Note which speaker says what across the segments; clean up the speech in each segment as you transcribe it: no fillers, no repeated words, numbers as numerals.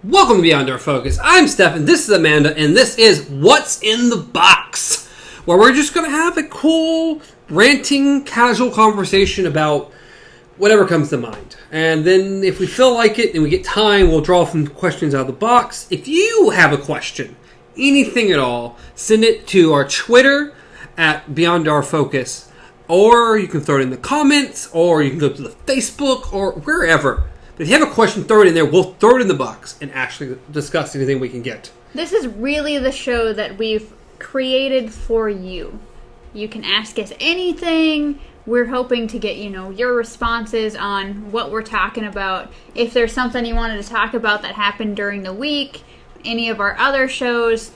Speaker 1: Welcome to Beyond Our Focus. I'm Stefan, this is Amanda, and this is What's in the Box, where we're just going to have a cool, ranting, casual conversation about whatever comes to mind. And then if we feel like it and we get time, we'll draw some questions out of the box. If you have a question, anything at all, send it to our Twitter at Beyond Our Focus, or you can throw it in the comments, or you can go to the Facebook, or wherever. But if you have a question, throw it in there. We'll throw it in the box and actually discuss anything we can get.
Speaker 2: This is really the show that we've created for you. You can ask us anything. We're hoping to get, your responses on what we're talking about. If there's something you wanted to talk about that happened during the week, any of our other shows,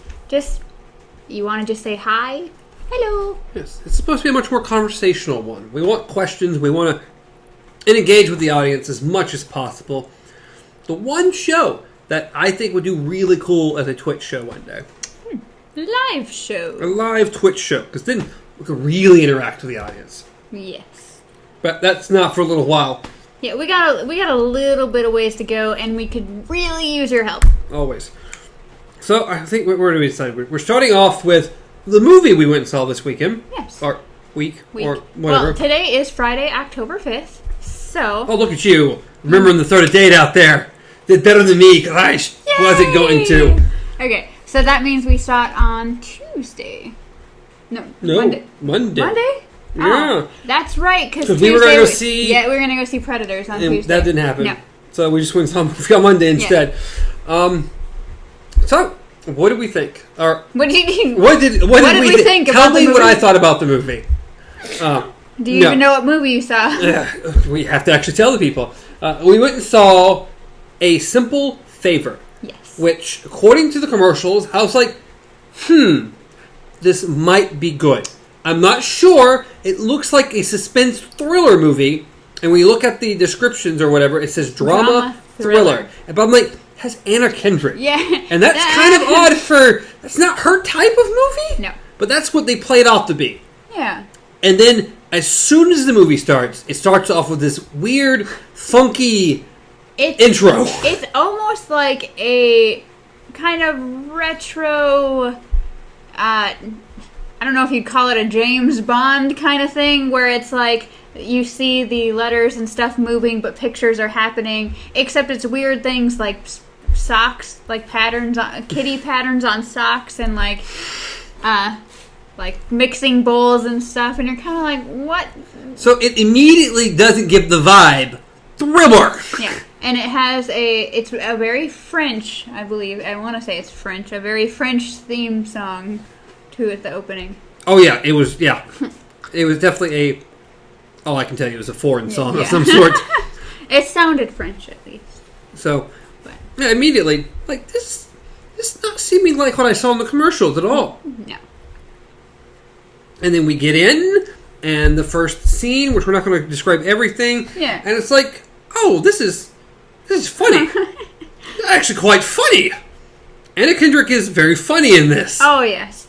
Speaker 2: you want to just say hi? Hello.
Speaker 1: Yes, it's supposed to be a much more conversational one. We want questions. We want to engage with the audience as much as possible. The one show that I think would do really cool as a Twitch show one day.
Speaker 2: Live show.
Speaker 1: A live Twitch show, because then we could really interact with the audience.
Speaker 2: Yes.
Speaker 1: But that's not for a little while.
Speaker 2: Yeah, we got a little bit of ways to go, and we could really use your help.
Speaker 1: Always. So I think where do we decide? We're starting off with the movie we went and saw this weekend.
Speaker 2: Yes.
Speaker 1: Or week. Or whatever.
Speaker 2: Well, today is Friday, October 5th. So.
Speaker 1: Oh, look at you. Remembering to throw a date out there. Did better than me, because I wasn't going to.
Speaker 2: Okay, so that means we saw it on Tuesday. No, Monday.
Speaker 1: Monday? Yeah.
Speaker 2: Oh, that's right, because
Speaker 1: we were going to go see...
Speaker 2: Yeah, we were going to go see Predators on Tuesday.
Speaker 1: That didn't happen.
Speaker 2: No.
Speaker 1: So we just went on Monday instead. Yeah. So, what did we think? Or,
Speaker 2: what did we think
Speaker 1: Tell
Speaker 2: about the
Speaker 1: me
Speaker 2: movie?
Speaker 1: what I thought about the movie.
Speaker 2: Do you even know what movie you saw?
Speaker 1: We have to actually tell the people. We went and saw A Simple Favor.
Speaker 2: Yes.
Speaker 1: Which, according to the commercials, I was like, this might be good. I'm not sure. It looks like a suspense thriller movie. And when you look at the descriptions or whatever, it says drama thriller. But I'm like, has Anna Kendrick.
Speaker 2: Yeah.
Speaker 1: And that's kind of odd for... That's not her type of movie.
Speaker 2: No.
Speaker 1: But that's what they played off to be.
Speaker 2: Yeah.
Speaker 1: And then, as soon as the movie starts, it starts off with this weird, funky intro.
Speaker 2: It's almost like a kind of retro... I don't know if you'd call it a James Bond kind of thing, where it's like you see the letters and stuff moving, but pictures are happening, except it's weird things like socks, like patterns, kitty patterns on socks, and like mixing bowls and stuff, and you're kind of like, what?
Speaker 1: So it immediately doesn't give the vibe thriller.
Speaker 2: Yeah, and it's a very French, I believe, I want to say it's French, a very French theme song to it, the opening.
Speaker 1: Oh yeah, it was definitely I can tell you it was a foreign song of some sort.
Speaker 2: It sounded French at least.
Speaker 1: So, yeah, immediately, like, this not seeming like what I saw in the commercials at all.
Speaker 2: No.
Speaker 1: And then we get in, and the first scene, which we're not going to describe everything,
Speaker 2: yeah,
Speaker 1: and it's like, oh, this is funny. Actually quite funny. Anna Kendrick is very funny in this.
Speaker 2: Oh, yes.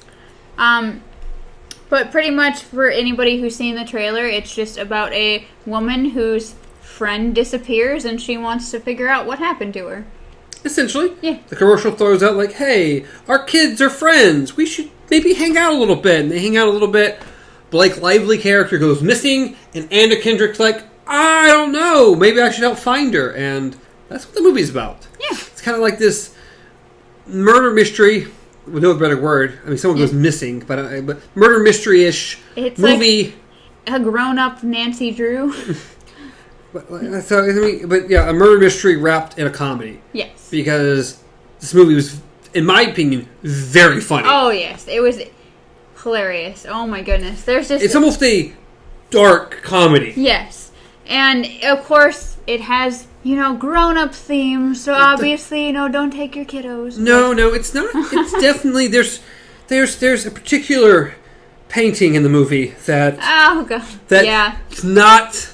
Speaker 2: But pretty much for anybody who's seen the trailer, it's just about a woman whose friend disappears, and she wants to figure out what happened to her.
Speaker 1: Essentially.
Speaker 2: Yeah.
Speaker 1: The commercial throws out like, hey, our kids are friends. We should maybe hang out a little bit. And they hang out a little bit. Blake Lively character goes missing. And Anna Kendrick's like, I don't know. Maybe I should help find her. And that's what the movie's about.
Speaker 2: Yeah.
Speaker 1: It's kind of like this murder mystery. With no better word. I mean, someone goes missing. But murder mystery-ish movie.
Speaker 2: Like a grown-up Nancy Drew.
Speaker 1: But a murder mystery wrapped in a comedy.
Speaker 2: Yes.
Speaker 1: Because this movie was, in my opinion, very funny.
Speaker 2: Oh, yes. It was hilarious. Oh, my goodness. It's
Speaker 1: almost a dark comedy.
Speaker 2: Yes. And, of course, it has, grown-up themes. So, obviously, don't take your kiddos.
Speaker 1: No, it's not. It's definitely, there's a particular painting in the movie that...
Speaker 2: Oh, God.
Speaker 1: It's not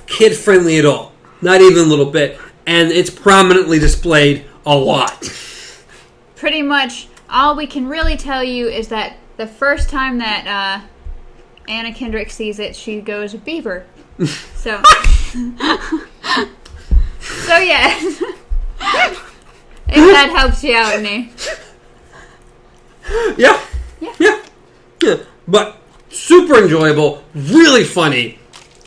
Speaker 1: kid-friendly at all. Not even a little bit. And it's prominently displayed a lot.
Speaker 2: Pretty much all we can really tell you is that the first time that Anna Kendrick sees it, she goes, Beaver. So... So, yes. It that helps you out, Nee.
Speaker 1: Yeah. But super enjoyable, really funny.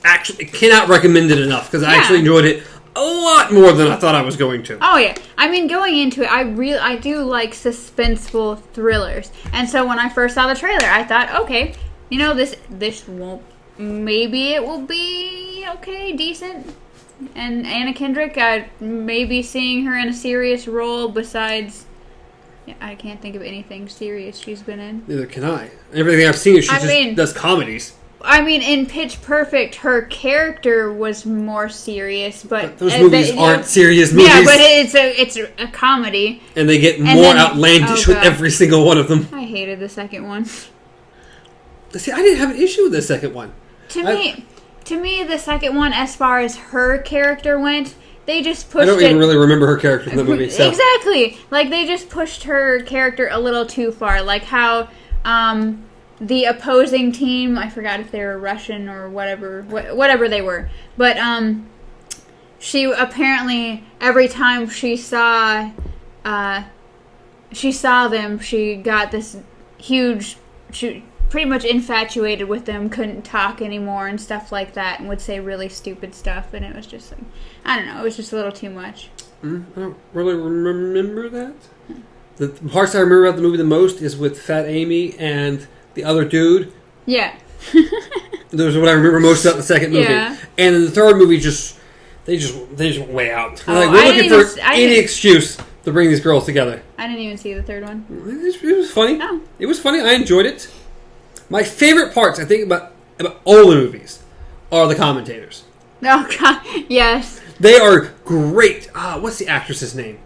Speaker 1: Actually, cannot recommend it enough because I actually enjoyed it a lot more than I thought I was going to.
Speaker 2: Oh yeah, I mean, going into it, I do like suspenseful thrillers, and so when I first saw the trailer, I thought, okay, this won't. Maybe it will be okay, decent. And Anna Kendrick, maybe seeing her in a serious role besides. I can't think of anything serious she's been in.
Speaker 1: Neither can I. Everything I've seen, she does comedies.
Speaker 2: I mean, in Pitch Perfect, her character was more serious, but
Speaker 1: those movies aren't serious movies.
Speaker 2: Yeah, but it's a comedy,
Speaker 1: and they get more outlandish with every single one of them.
Speaker 2: I hated the second one.
Speaker 1: See, I didn't have an issue with the second one.
Speaker 2: To me, the second one, as far as her character went, they just pushed. I
Speaker 1: don't even really remember her character in the movie. So.
Speaker 2: Exactly, like they just pushed her character a little too far. Like how the opposing team, I forgot if they were Russian or whatever they were, but she apparently every time she saw them, she got this huge. She pretty much infatuated with them, couldn't talk anymore and stuff like that, and would say really stupid stuff, and it was just like, I don't know, it was just a little too much.
Speaker 1: I don't really remember that. The parts I remember about the movie the most is with Fat Amy and the other dude.
Speaker 2: Yeah.
Speaker 1: Those are what I remember most about the second movie. Yeah. And in the third movie, they just went way out. We're looking for any excuse to bring these girls together.
Speaker 2: I didn't even see the third one.
Speaker 1: It was funny.
Speaker 2: Oh.
Speaker 1: It was funny. I enjoyed it. My favorite parts, I think, about all the movies are the commentators.
Speaker 2: Oh, God. Yes.
Speaker 1: They are great. What's the actress's name?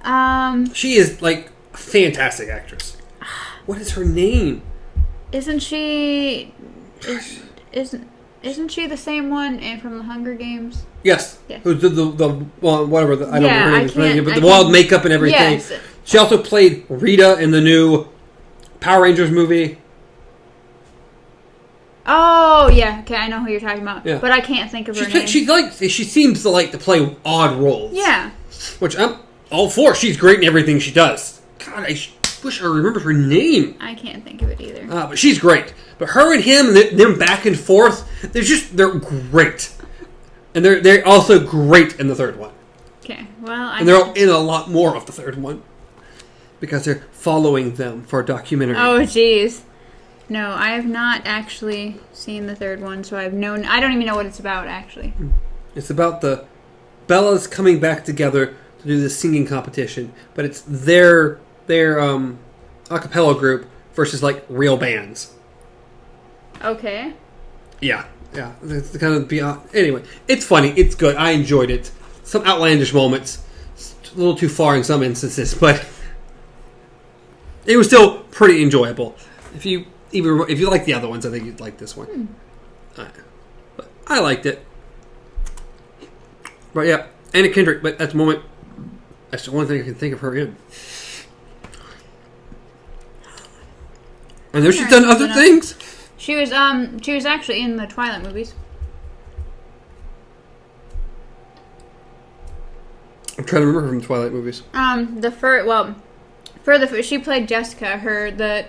Speaker 1: She is, like, a fantastic actress. What is her name?
Speaker 2: Isn't she... Isn't she the same one from the Hunger Games?
Speaker 1: Yes. Who did the whatever, I don't know her name, but the wild makeup and everything.
Speaker 2: Yes.
Speaker 1: She also played Rita in the new Power Rangers movie.
Speaker 2: Oh, yeah. Okay, I know who you're talking about. Yeah. But I can't think of her name.
Speaker 1: She seems to like to play odd roles.
Speaker 2: Yeah.
Speaker 1: Which I'm all for. She's great in everything she does. God, I wish I remembered her name.
Speaker 2: I can't think of it either.
Speaker 1: But she's great. But her and him, them back and forth, they're great. And they're also great in the third one.
Speaker 2: Okay, well,
Speaker 1: and they're in a lot more of the third one. Because they're following them for a documentary.
Speaker 2: Oh, jeez. No, I have not actually seen the third one, so I don't even know what it's about, actually.
Speaker 1: It's about the Bellas coming back together to do this singing competition, but it's their a cappella group versus, like, real bands.
Speaker 2: Okay.
Speaker 1: Yeah. It's kind of beyond. Anyway, it's funny. It's good. I enjoyed it. Some outlandish moments. It's a little too far in some instances, but it was still pretty enjoyable. If you like the other ones, I think you'd like this one. But I liked it. But yeah, Anna Kendrick. But at the moment, that's the one thing I can think of her in. And then she's done other things.
Speaker 2: She was actually in the Twilight movies.
Speaker 1: I'm trying to remember her from the Twilight movies.
Speaker 2: She played Jessica, the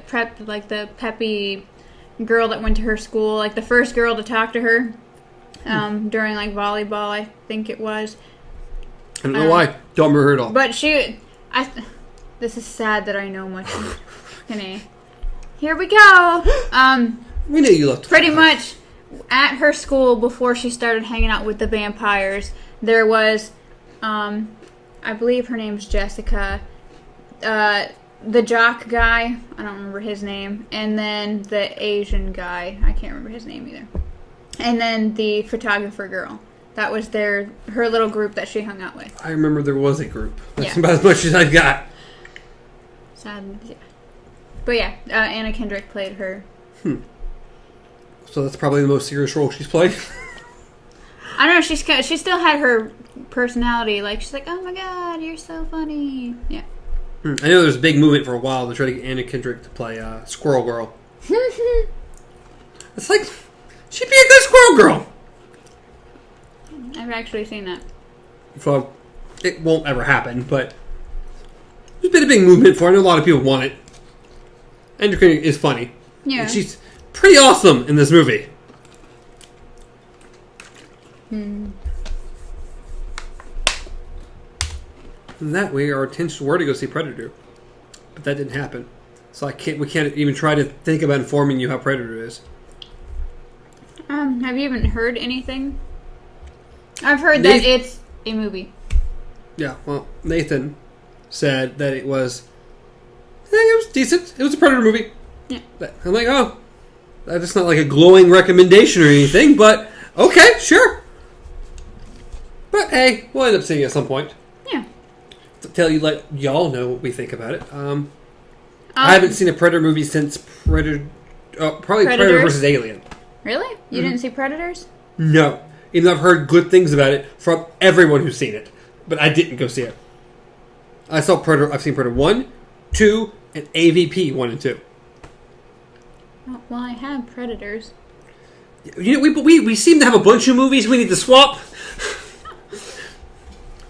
Speaker 2: peppy girl that went to her school, like the first girl to talk to her during like volleyball, I think it was.
Speaker 1: I don't know why. Don't remember her at all.
Speaker 2: But this is sad that I know much. Here we go.
Speaker 1: We knew you loved
Speaker 2: pretty much at her school before she started hanging out with the vampires. There was, I believe her name's Jessica. The jock guy, I don't remember his name, and then the Asian guy, I can't remember his name either, and then the photographer girl. That was her little group that she hung out with.
Speaker 1: I remember there was a group. That's about as much as I've got.
Speaker 2: Sad, yeah. But yeah, Anna Kendrick played her.
Speaker 1: So that's probably the most serious role she's played.
Speaker 2: I don't know. She still had her personality. Like, she's like, oh my god, you're so funny. Yeah.
Speaker 1: I know there was a big movement for a while to try to get Anna Kendrick to play Squirrel Girl. It's like, she'd be a good Squirrel Girl.
Speaker 2: I've actually seen that.
Speaker 1: So, it won't ever happen, but there's been a big movement for it. I know a lot of people want it. Endocrine is funny.
Speaker 2: Yeah.
Speaker 1: And she's pretty awesome in this movie. And that way, our intentions were to go see Predator. But that didn't happen. So we can't even try to think about informing you how Predator is.
Speaker 2: Have you even heard anything? I've heard that it's a movie.
Speaker 1: Yeah, well, Nathan said that it was decent. It was a Predator movie.
Speaker 2: Yeah.
Speaker 1: I'm like, oh, that's not like a glowing recommendation or anything, but okay, sure. But hey, we'll end up seeing it at some point.
Speaker 2: Yeah.
Speaker 1: Let y'all know what we think about it. I haven't seen a Predator movie since Predator vs. Alien.
Speaker 2: Really? You didn't see Predators?
Speaker 1: No. Even though I've heard good things about it from everyone who's seen it. But I didn't go see it. I've seen Predator 1, 2, and AVP 1 and 2.
Speaker 2: Well, I have Predators.
Speaker 1: You know, we seem to have a bunch of movies we need to swap.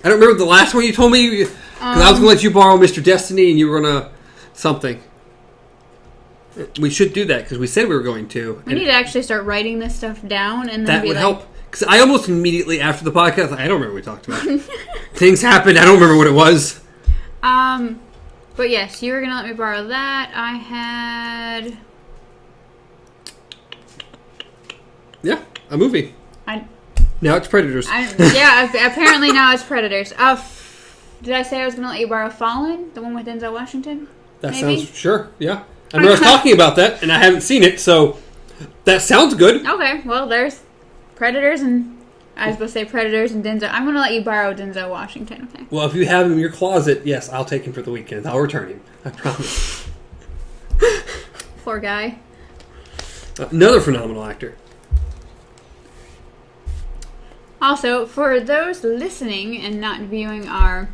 Speaker 1: I don't remember the last one you told me. Because I was going to let you borrow Mr. Destiny and you were going to something. We should do that because we said we were going to.
Speaker 2: We need to actually start writing this stuff down. And then
Speaker 1: that would help. Because I almost immediately after the podcast, I don't remember what we talked about. Things happened. I don't remember what it was.
Speaker 2: But yes, you were going to let me borrow that. I had...
Speaker 1: Yeah, a movie. Now it's Predators.
Speaker 2: Apparently now it's Predators. Did I say I was going to let you borrow Fallen? The one with Denzel Washington?
Speaker 1: That sounds... Sure, yeah. I remember us talking about that, and I haven't seen it, so that sounds good.
Speaker 2: Okay, well, there's Predators and... I was supposed to say Predators and Denzel. I'm going to let you borrow Denzel Washington, okay?
Speaker 1: Well, if you have him in your closet, yes, I'll take him for the weekend. I'll return him. I promise.
Speaker 2: Poor guy.
Speaker 1: Another phenomenal actor.
Speaker 2: Also, for those listening and not viewing our...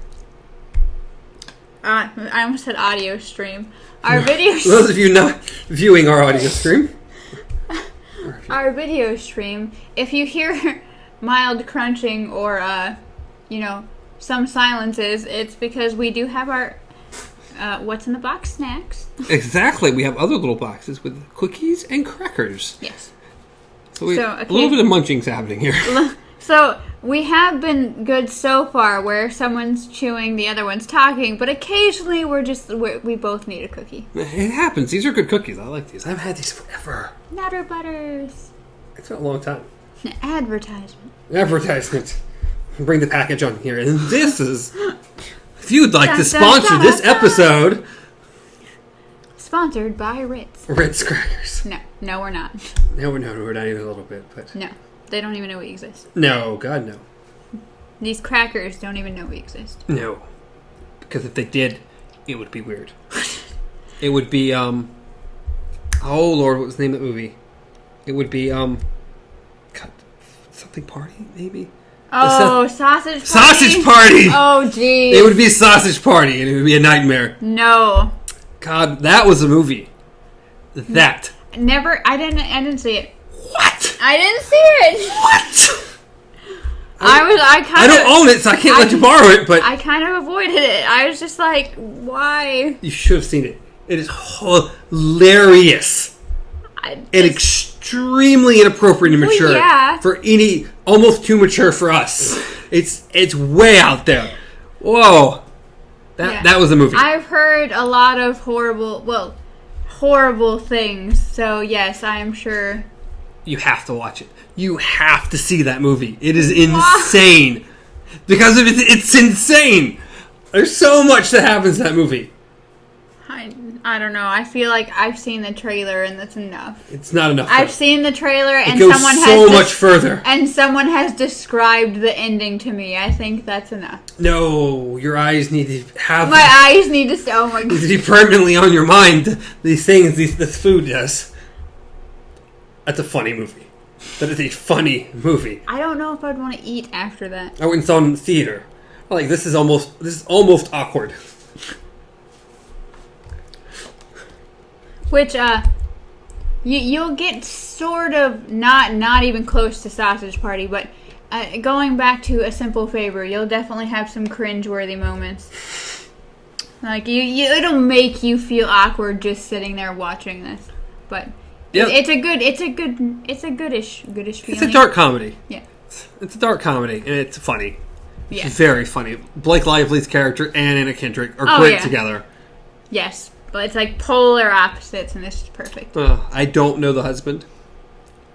Speaker 2: I almost said audio stream. Our video stream...
Speaker 1: Those of you not viewing our audio stream.
Speaker 2: Our video stream, if you hear mild crunching or, some silences, it's because we do have our What's in the Box snacks.
Speaker 1: Exactly. We have other little boxes with cookies and crackers.
Speaker 2: Yes.
Speaker 1: So a little bit of munching's happening here.
Speaker 2: So we have been good so far where someone's chewing, the other one's talking, but occasionally we both need a cookie.
Speaker 1: It happens. These are good cookies. I like these. I've had these forever.
Speaker 2: Nutter Butters.
Speaker 1: It's been a long time.
Speaker 2: Advertisement.
Speaker 1: Bring the package on here. And this is... If you'd like to sponsor this episode...
Speaker 2: Sponsored by Ritz.
Speaker 1: Ritz crackers.
Speaker 2: No, we're not.
Speaker 1: No, we're not even a little bit, but...
Speaker 2: No. They don't even know we exist.
Speaker 1: No, God, no.
Speaker 2: These crackers don't even know we exist.
Speaker 1: No. Because if they did, it would be weird. It would be, oh, Lord, what was the name of that movie? It would be, something party, maybe?
Speaker 2: Oh, Sausage Party?
Speaker 1: Sausage Party!
Speaker 2: Oh, geez.
Speaker 1: It would be Sausage Party, and it would be a nightmare.
Speaker 2: No.
Speaker 1: God, that was a movie. That.
Speaker 2: I didn't see it.
Speaker 1: What?
Speaker 2: I didn't see it.
Speaker 1: What?
Speaker 2: I
Speaker 1: don't own it, so I can't let you borrow it, but...
Speaker 2: I kind of avoided it. I was just like, why?
Speaker 1: You should have seen it. It is hilarious. And extremely inappropriate and mature.
Speaker 2: Well, yeah.
Speaker 1: For almost too mature for us. It's way out there. Whoa. That was a movie.
Speaker 2: I've heard a lot of horrible things, so yes, I am sure...
Speaker 1: You have to watch it. You have to see that movie. It is insane. Because of it's insane. There's so much that happens in that movie.
Speaker 2: I don't know. I feel like I've seen the trailer and that's enough.
Speaker 1: It's not enough.
Speaker 2: I've seen the trailer and
Speaker 1: it goes much further.
Speaker 2: And someone has described the ending to me. I think that's enough.
Speaker 1: No, your eyes need to have...
Speaker 2: My eyes need to... Oh my God.
Speaker 1: Need to be permanently on your mind. These things, this food does. That's a funny movie. That is a funny movie.
Speaker 2: I don't know if I'd want to eat after that.
Speaker 1: Oh, and it's on theater. Like, this is almost awkward.
Speaker 2: Which, you'll get sort of not even close to Sausage Party, but going back to A Simple Favor, you'll definitely have some cringe-worthy moments. Like it'll make you feel awkward just sitting there watching this. But it's a goodish feeling.
Speaker 1: It's a dark comedy.
Speaker 2: Yeah.
Speaker 1: It's a dark comedy, and it's funny.
Speaker 2: Yeah.
Speaker 1: It's very funny. Blake Lively's character and Anna Kendrick are great together.
Speaker 2: Yes, but it's like polar opposites, and this is perfect.
Speaker 1: I don't know the husband.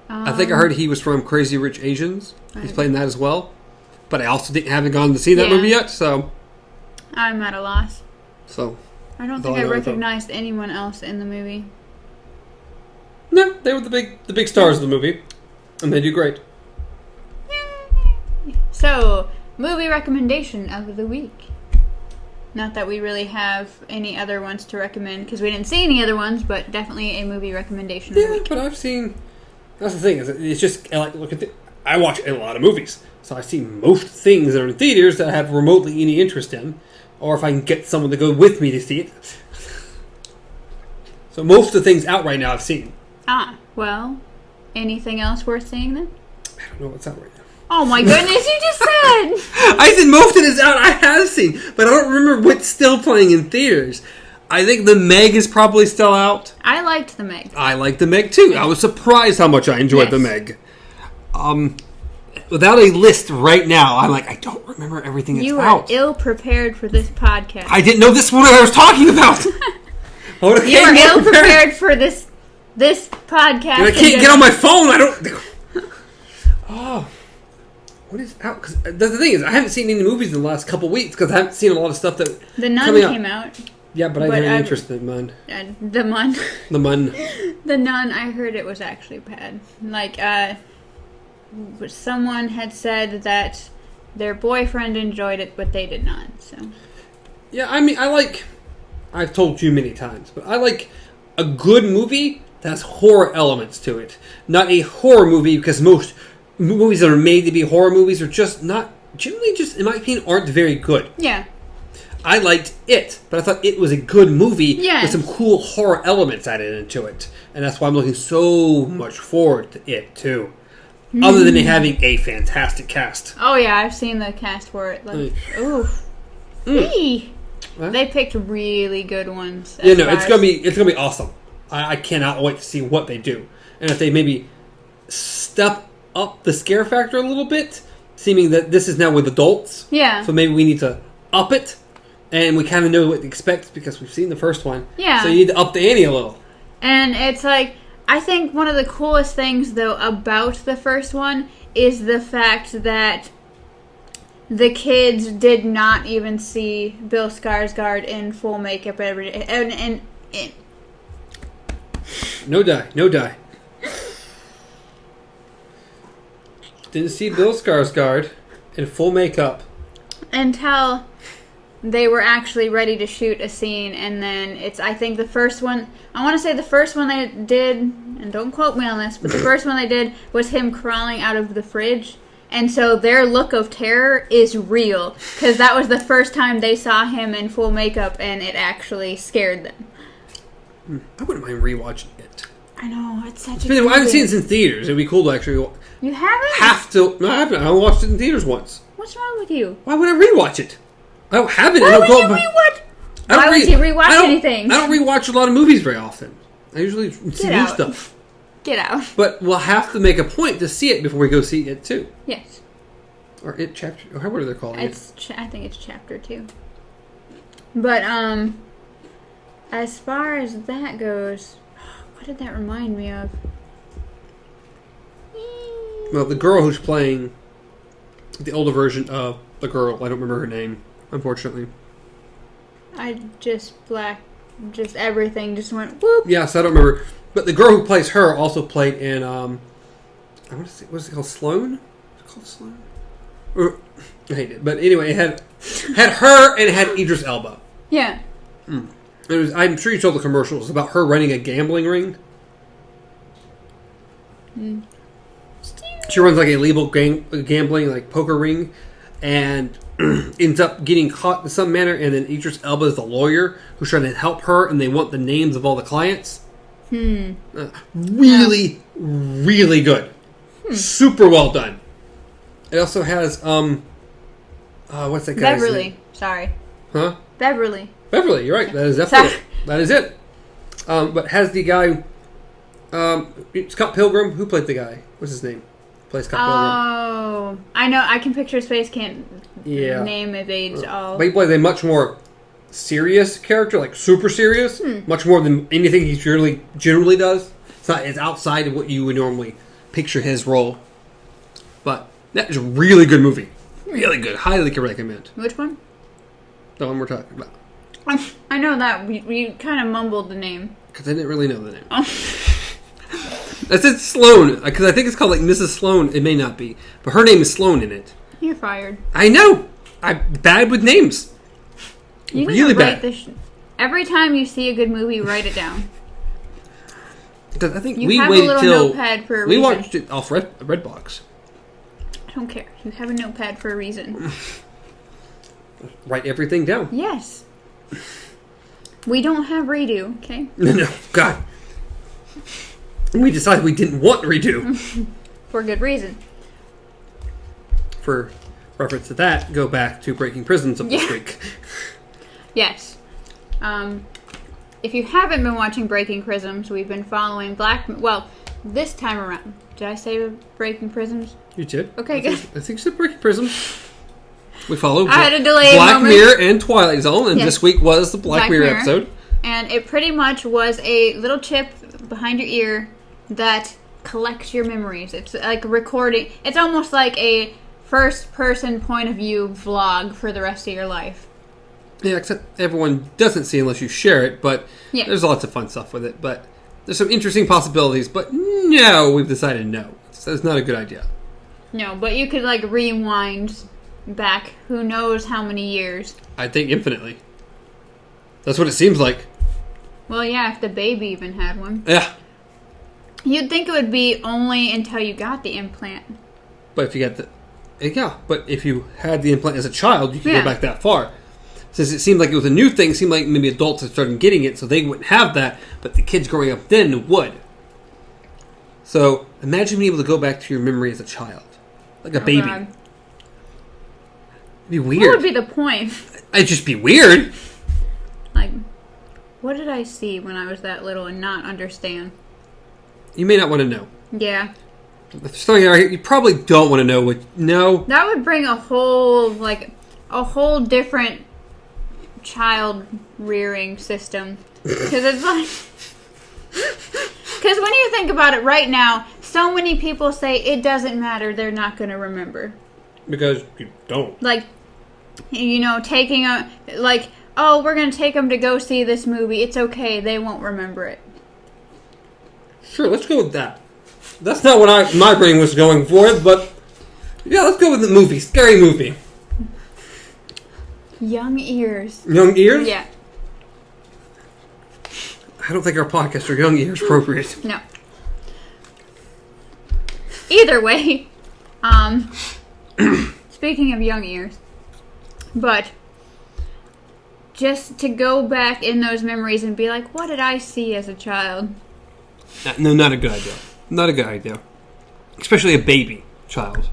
Speaker 1: I think I heard he was from Crazy Rich Asians. He's playing that as well. But I also haven't gone to see that movie yet, so...
Speaker 2: I'm at a loss.
Speaker 1: So...
Speaker 2: I don't think I recognized anyone else in the movie.
Speaker 1: No, they were the big stars of the movie. And they do great.
Speaker 2: Yay. So, movie recommendation of the week. Not that we really have any other ones to recommend, because we didn't see any other ones, but definitely a movie recommendation of the week.
Speaker 1: Yeah, but I've seen... That's the thing. It's just... I watch a lot of movies. So I see most things that are in theaters that I have remotely any interest in. Or if I can get someone to go with me to see it. So most of the things out right now I've seen.
Speaker 2: Well, anything else worth seeing then?
Speaker 1: I don't know what's out right now.
Speaker 2: Oh my goodness, you just said!
Speaker 1: I said most of it is out I have seen, but I don't remember what's still playing in theaters. I think The Meg is probably still out.
Speaker 2: I liked The Meg.
Speaker 1: I liked The Meg too. I was surprised how much I enjoyed The Meg. Without a list right now, I'm like, I don't remember everything that's out.
Speaker 2: You are ill-prepared for this podcast.
Speaker 1: I didn't know this was what I was talking about.
Speaker 2: You are ill-prepared for this podcast.
Speaker 1: And I can't get on my phone. I don't... What is out? Because the thing is, I haven't seen any movies in the last couple weeks because I haven't seen a lot of stuff that...
Speaker 2: The Nun came out.
Speaker 1: Yeah, but I didn't have any interest in Nun.
Speaker 2: The Nun.
Speaker 1: The Nun.
Speaker 2: The Nun, I heard it was actually bad. Like, someone had said that their boyfriend enjoyed it, but they did not, so...
Speaker 1: Yeah, I mean, I've told you many times, but I like a good movie that has horror elements to it. Not a horror movie, because most movies that are made to be horror movies are just not... Generally, just, in my opinion, aren't very good.
Speaker 2: Yeah.
Speaker 1: I liked It, but I thought It was a good movie with some cool horror elements added into it. And that's why I'm looking so much forward to It, too. Other than it having a fantastic cast.
Speaker 2: Oh, yeah, I've seen the cast for it. Like, oof. They picked really good ones.
Speaker 1: Yeah, no, it's gonna be awesome. I cannot wait to see what they do. And if they maybe step up the scare factor a little bit, seeming that this is now with adults.
Speaker 2: Yeah.
Speaker 1: So maybe we need to up it. And we kind of know what to expect because we've seen the first one.
Speaker 2: Yeah.
Speaker 1: So you need to up the ante a little.
Speaker 2: And it's like, I think one of the coolest things, though, about the first one is the fact that the kids did not even see Bill Skarsgård in full makeup every day. And
Speaker 1: No die. Didn't see Bill Skarsgård in full makeup
Speaker 2: until they were actually ready to shoot a scene, and then I think the first one, I want to say the first one they did, and don't quote me on this, but the first one they did was him crawling out of the fridge, and so their look of terror is real, because that was the first time they saw him in full makeup, and it actually scared them.
Speaker 1: I wouldn't mind rewatching it.
Speaker 2: I know, it's such a good
Speaker 1: I haven't seen it in theaters. It'd be cool to actually...
Speaker 2: You haven't?
Speaker 1: No, I haven't. I watched it in theaters once.
Speaker 2: What's wrong with you?
Speaker 1: Why would I rewatch it? I don't have it.
Speaker 2: Why would you rewatch? Why would you rewatch anything?
Speaker 1: I don't rewatch a lot of movies very often. I usually see new stuff.
Speaker 2: Get out.
Speaker 1: But we'll have to make a point to see it before we go see it too.
Speaker 2: Yes.
Speaker 1: Or It Chapter... Or what are they calling it?
Speaker 2: I think it's Chapter 2. But, as far as that goes, what did that remind me of?
Speaker 1: Well, the girl who's playing the older version of the girl, I don't remember her name, unfortunately.
Speaker 2: Everything just went whoop.
Speaker 1: Yes, I don't remember. But the girl who plays her also played in, I want to say, what is it called? Sloane? Is it called Sloane? I hate it. But anyway, it had her and it had Idris Elba.
Speaker 2: Yeah.
Speaker 1: I'm sure you saw the commercials about her running a gambling ring. She runs like a illegal gambling, like poker ring, and ends up getting caught in some manner. And then Idris Elba is the lawyer who's trying to help her, and they want the names of all the clients. Really, really good. Super well done. It also has what's that guy's
Speaker 2: Beverly.
Speaker 1: name?
Speaker 2: Sorry.
Speaker 1: Huh?
Speaker 2: Beverly.
Speaker 1: Beverly, you're right. That is definitely that is it. But has the guy Scott Pilgrim? Who played the guy? What's his name? Plays Scott Pilgrim.
Speaker 2: Oh, I know. I can picture his face. Can't name his age.
Speaker 1: But he plays a much more serious character, like super serious, much more than anything he generally does. It's outside of what you would normally picture his role. But that is a really good movie. Really good. Highly can recommend.
Speaker 2: Which one?
Speaker 1: The one we're talking about.
Speaker 2: I know that. We kind of mumbled the name.
Speaker 1: Because I didn't really know the name. I said Sloane, because I think it's called like Mrs. Sloane. It may not be. But her name is Sloane in it.
Speaker 2: You're fired.
Speaker 1: I know. I'm bad with names.
Speaker 2: You really bad. Every time you see a good movie, write it down.
Speaker 1: Because I think
Speaker 2: you
Speaker 1: we
Speaker 2: have
Speaker 1: waited
Speaker 2: a little
Speaker 1: till
Speaker 2: notepad for a
Speaker 1: we
Speaker 2: reason.
Speaker 1: watched it off Redbox.
Speaker 2: I don't care. You have a notepad for a reason.
Speaker 1: Write everything down.
Speaker 2: Yes. We don't have redo, okay?
Speaker 1: No, God. We decided we didn't want redo.
Speaker 2: For good reason.
Speaker 1: For reference to that, go back to Breaking Prisms of this week.
Speaker 2: Yes. If you haven't been watching Breaking Prisms, we've been following this time around. Did I say Breaking Prisms?
Speaker 1: You did.
Speaker 2: Okay, good.
Speaker 1: I think you said Breaking Prisms. We followed
Speaker 2: I had a delay
Speaker 1: Black
Speaker 2: moment.
Speaker 1: Mirror and Twilight Zone, and this week was the Black Mirror episode.
Speaker 2: And it pretty much was a little chip behind your ear that collects your memories. It's like recording. It's almost like a first-person point of view vlog for the rest of your life.
Speaker 1: Yeah, except everyone doesn't see unless you share it, but there's lots of fun stuff with it. But there's some interesting possibilities, but no, we've decided no. It's not a good idea.
Speaker 2: No, but you could like rewind back who knows how many years.
Speaker 1: I think infinitely. That's what it seems like.
Speaker 2: Well, yeah, if the baby even had one.
Speaker 1: Yeah.
Speaker 2: You'd think it would be only until you got the implant.
Speaker 1: But if you got but if you had the implant as a child, you could go back that far. Since it seemed like it was a new thing, it seemed like maybe adults had started getting it, so they wouldn't have that, but the kids growing up then would. So, imagine being able to go back to your memory as a child. Like a baby.
Speaker 2: God.
Speaker 1: It'd be weird.
Speaker 2: What would be the point?
Speaker 1: It'd just be weird.
Speaker 2: Like, what did I see when I was that little and not understand?
Speaker 1: You may not want to know.
Speaker 2: Yeah.
Speaker 1: If there's something right here, you probably don't want to know what... No.
Speaker 2: That would bring a whole different child rearing system. Because it's like... Because when you think about it right now, so many people say it doesn't matter, they're not going to remember.
Speaker 1: Because you don't.
Speaker 2: Like, taking a... Like, oh, we're going to take them to go see this movie. It's okay, they won't remember it.
Speaker 1: Sure, let's go with that. That's not what my brain was going for, but... Yeah, let's go with the movie. Scary movie.
Speaker 2: Young ears.
Speaker 1: Young ears?
Speaker 2: Yeah.
Speaker 1: I don't think our podcast are young ears appropriate.
Speaker 2: No. Either way, speaking of young ears, but just to go back in those memories and be like, what did I see as a child?
Speaker 1: No, not a good idea. Not a good idea. Especially a baby child.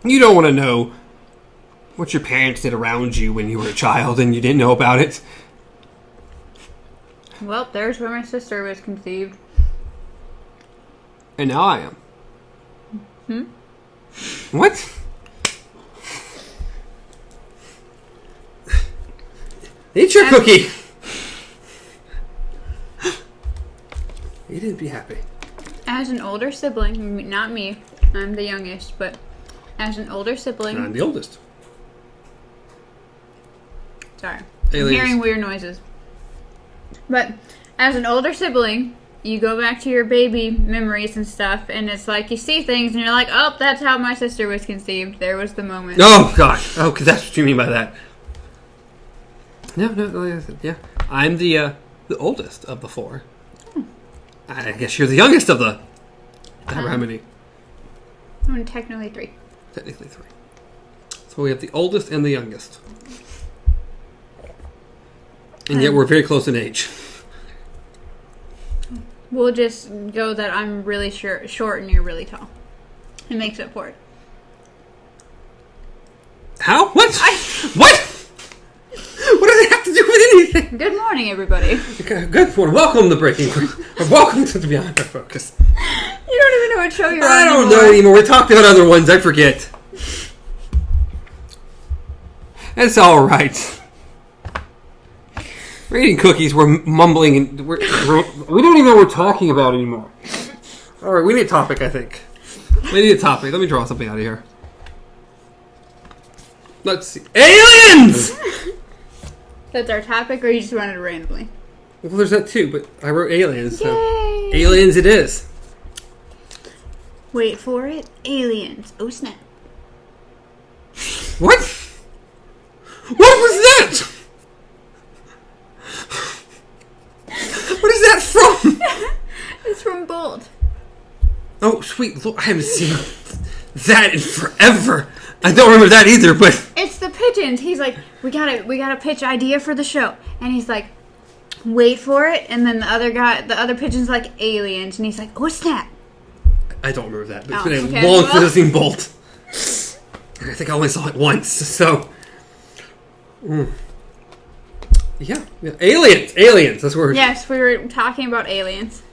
Speaker 1: You don't want to know what your parents did around you when you were a child and you didn't know about it.
Speaker 2: Well, there's where my sister was conceived.
Speaker 1: And now I am. What? Eat your cookie! You didn't be happy.
Speaker 2: As an older sibling, not me, I'm the youngest, but as an older sibling...
Speaker 1: I'm the oldest.
Speaker 2: Sorry.
Speaker 1: Aliens.
Speaker 2: I'm hearing weird noises. But as an older sibling, you go back to your baby memories and stuff, and it's like you see things, and you're like, oh, that's how my sister was conceived. There was the moment.
Speaker 1: Oh, God. Oh, because that's what you mean by that. No, yeah. I'm the oldest of the four. I guess you're the youngest of the... how many?
Speaker 2: I'm technically three.
Speaker 1: Technically three. So we have the oldest and the youngest. And yet we're very close in age.
Speaker 2: We'll just go that I'm really short and you're really tall. It makes up for it.
Speaker 1: How? What? What? What does it
Speaker 2: Good morning, everybody.
Speaker 1: Good morning. Welcome to Breaking. Welcome to Beyond Our Focus.
Speaker 2: You don't even know what show you're on.
Speaker 1: I don't know anymore. We talked about other ones. I forget. That's all right. We're eating cookies. We're mumbling, and we don't even know what we're talking about anymore. All right, we need a topic. I think we need a topic. Let me draw something out of here. Let's see. Aliens.
Speaker 2: That's our topic, or you just wanted it randomly?
Speaker 1: Well, there's that too, but I wrote aliens. So
Speaker 2: Yay!
Speaker 1: aliens, it is.
Speaker 2: Wait for it. Aliens. Oh snap!
Speaker 1: What? What was that? What is that from?
Speaker 2: It's from Bolt.
Speaker 1: Oh, sweet Lord, I haven't seen that in forever. I don't remember that either, but
Speaker 2: It's the pigeons. He's like, we gotta pitch idea for the show, and he's like, wait for it, and then the other pigeon's like aliens, and he's like, oh snap!
Speaker 1: I don't remember that. But
Speaker 2: Oh,
Speaker 1: it's been
Speaker 2: okay,
Speaker 1: a long since
Speaker 2: well.
Speaker 1: I've seen Bolt. I think I only saw it once, so. Yeah. Aliens. That's where.
Speaker 2: Yes, we were talking about aliens.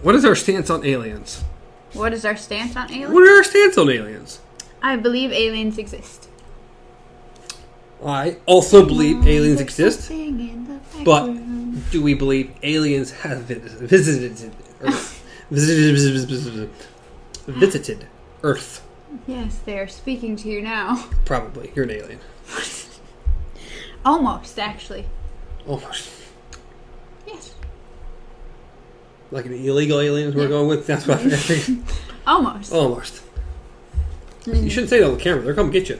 Speaker 1: What is our stance on aliens?
Speaker 2: What is our stance on aliens?
Speaker 1: What are our stance on aliens?
Speaker 2: I believe aliens exist.
Speaker 1: I also believe aliens exist,
Speaker 2: Something in the
Speaker 1: but
Speaker 2: background.
Speaker 1: do we believe aliens have visited Earth? Visited Earth?
Speaker 2: Yes, they are speaking to you now.
Speaker 1: Probably. You're an alien.
Speaker 2: Almost, actually.
Speaker 1: Almost.
Speaker 2: Yes.
Speaker 1: Like an illegal aliens we're going with? That's what I think.
Speaker 2: Almost.
Speaker 1: Almost. You shouldn't say that on the camera. They're coming to get you.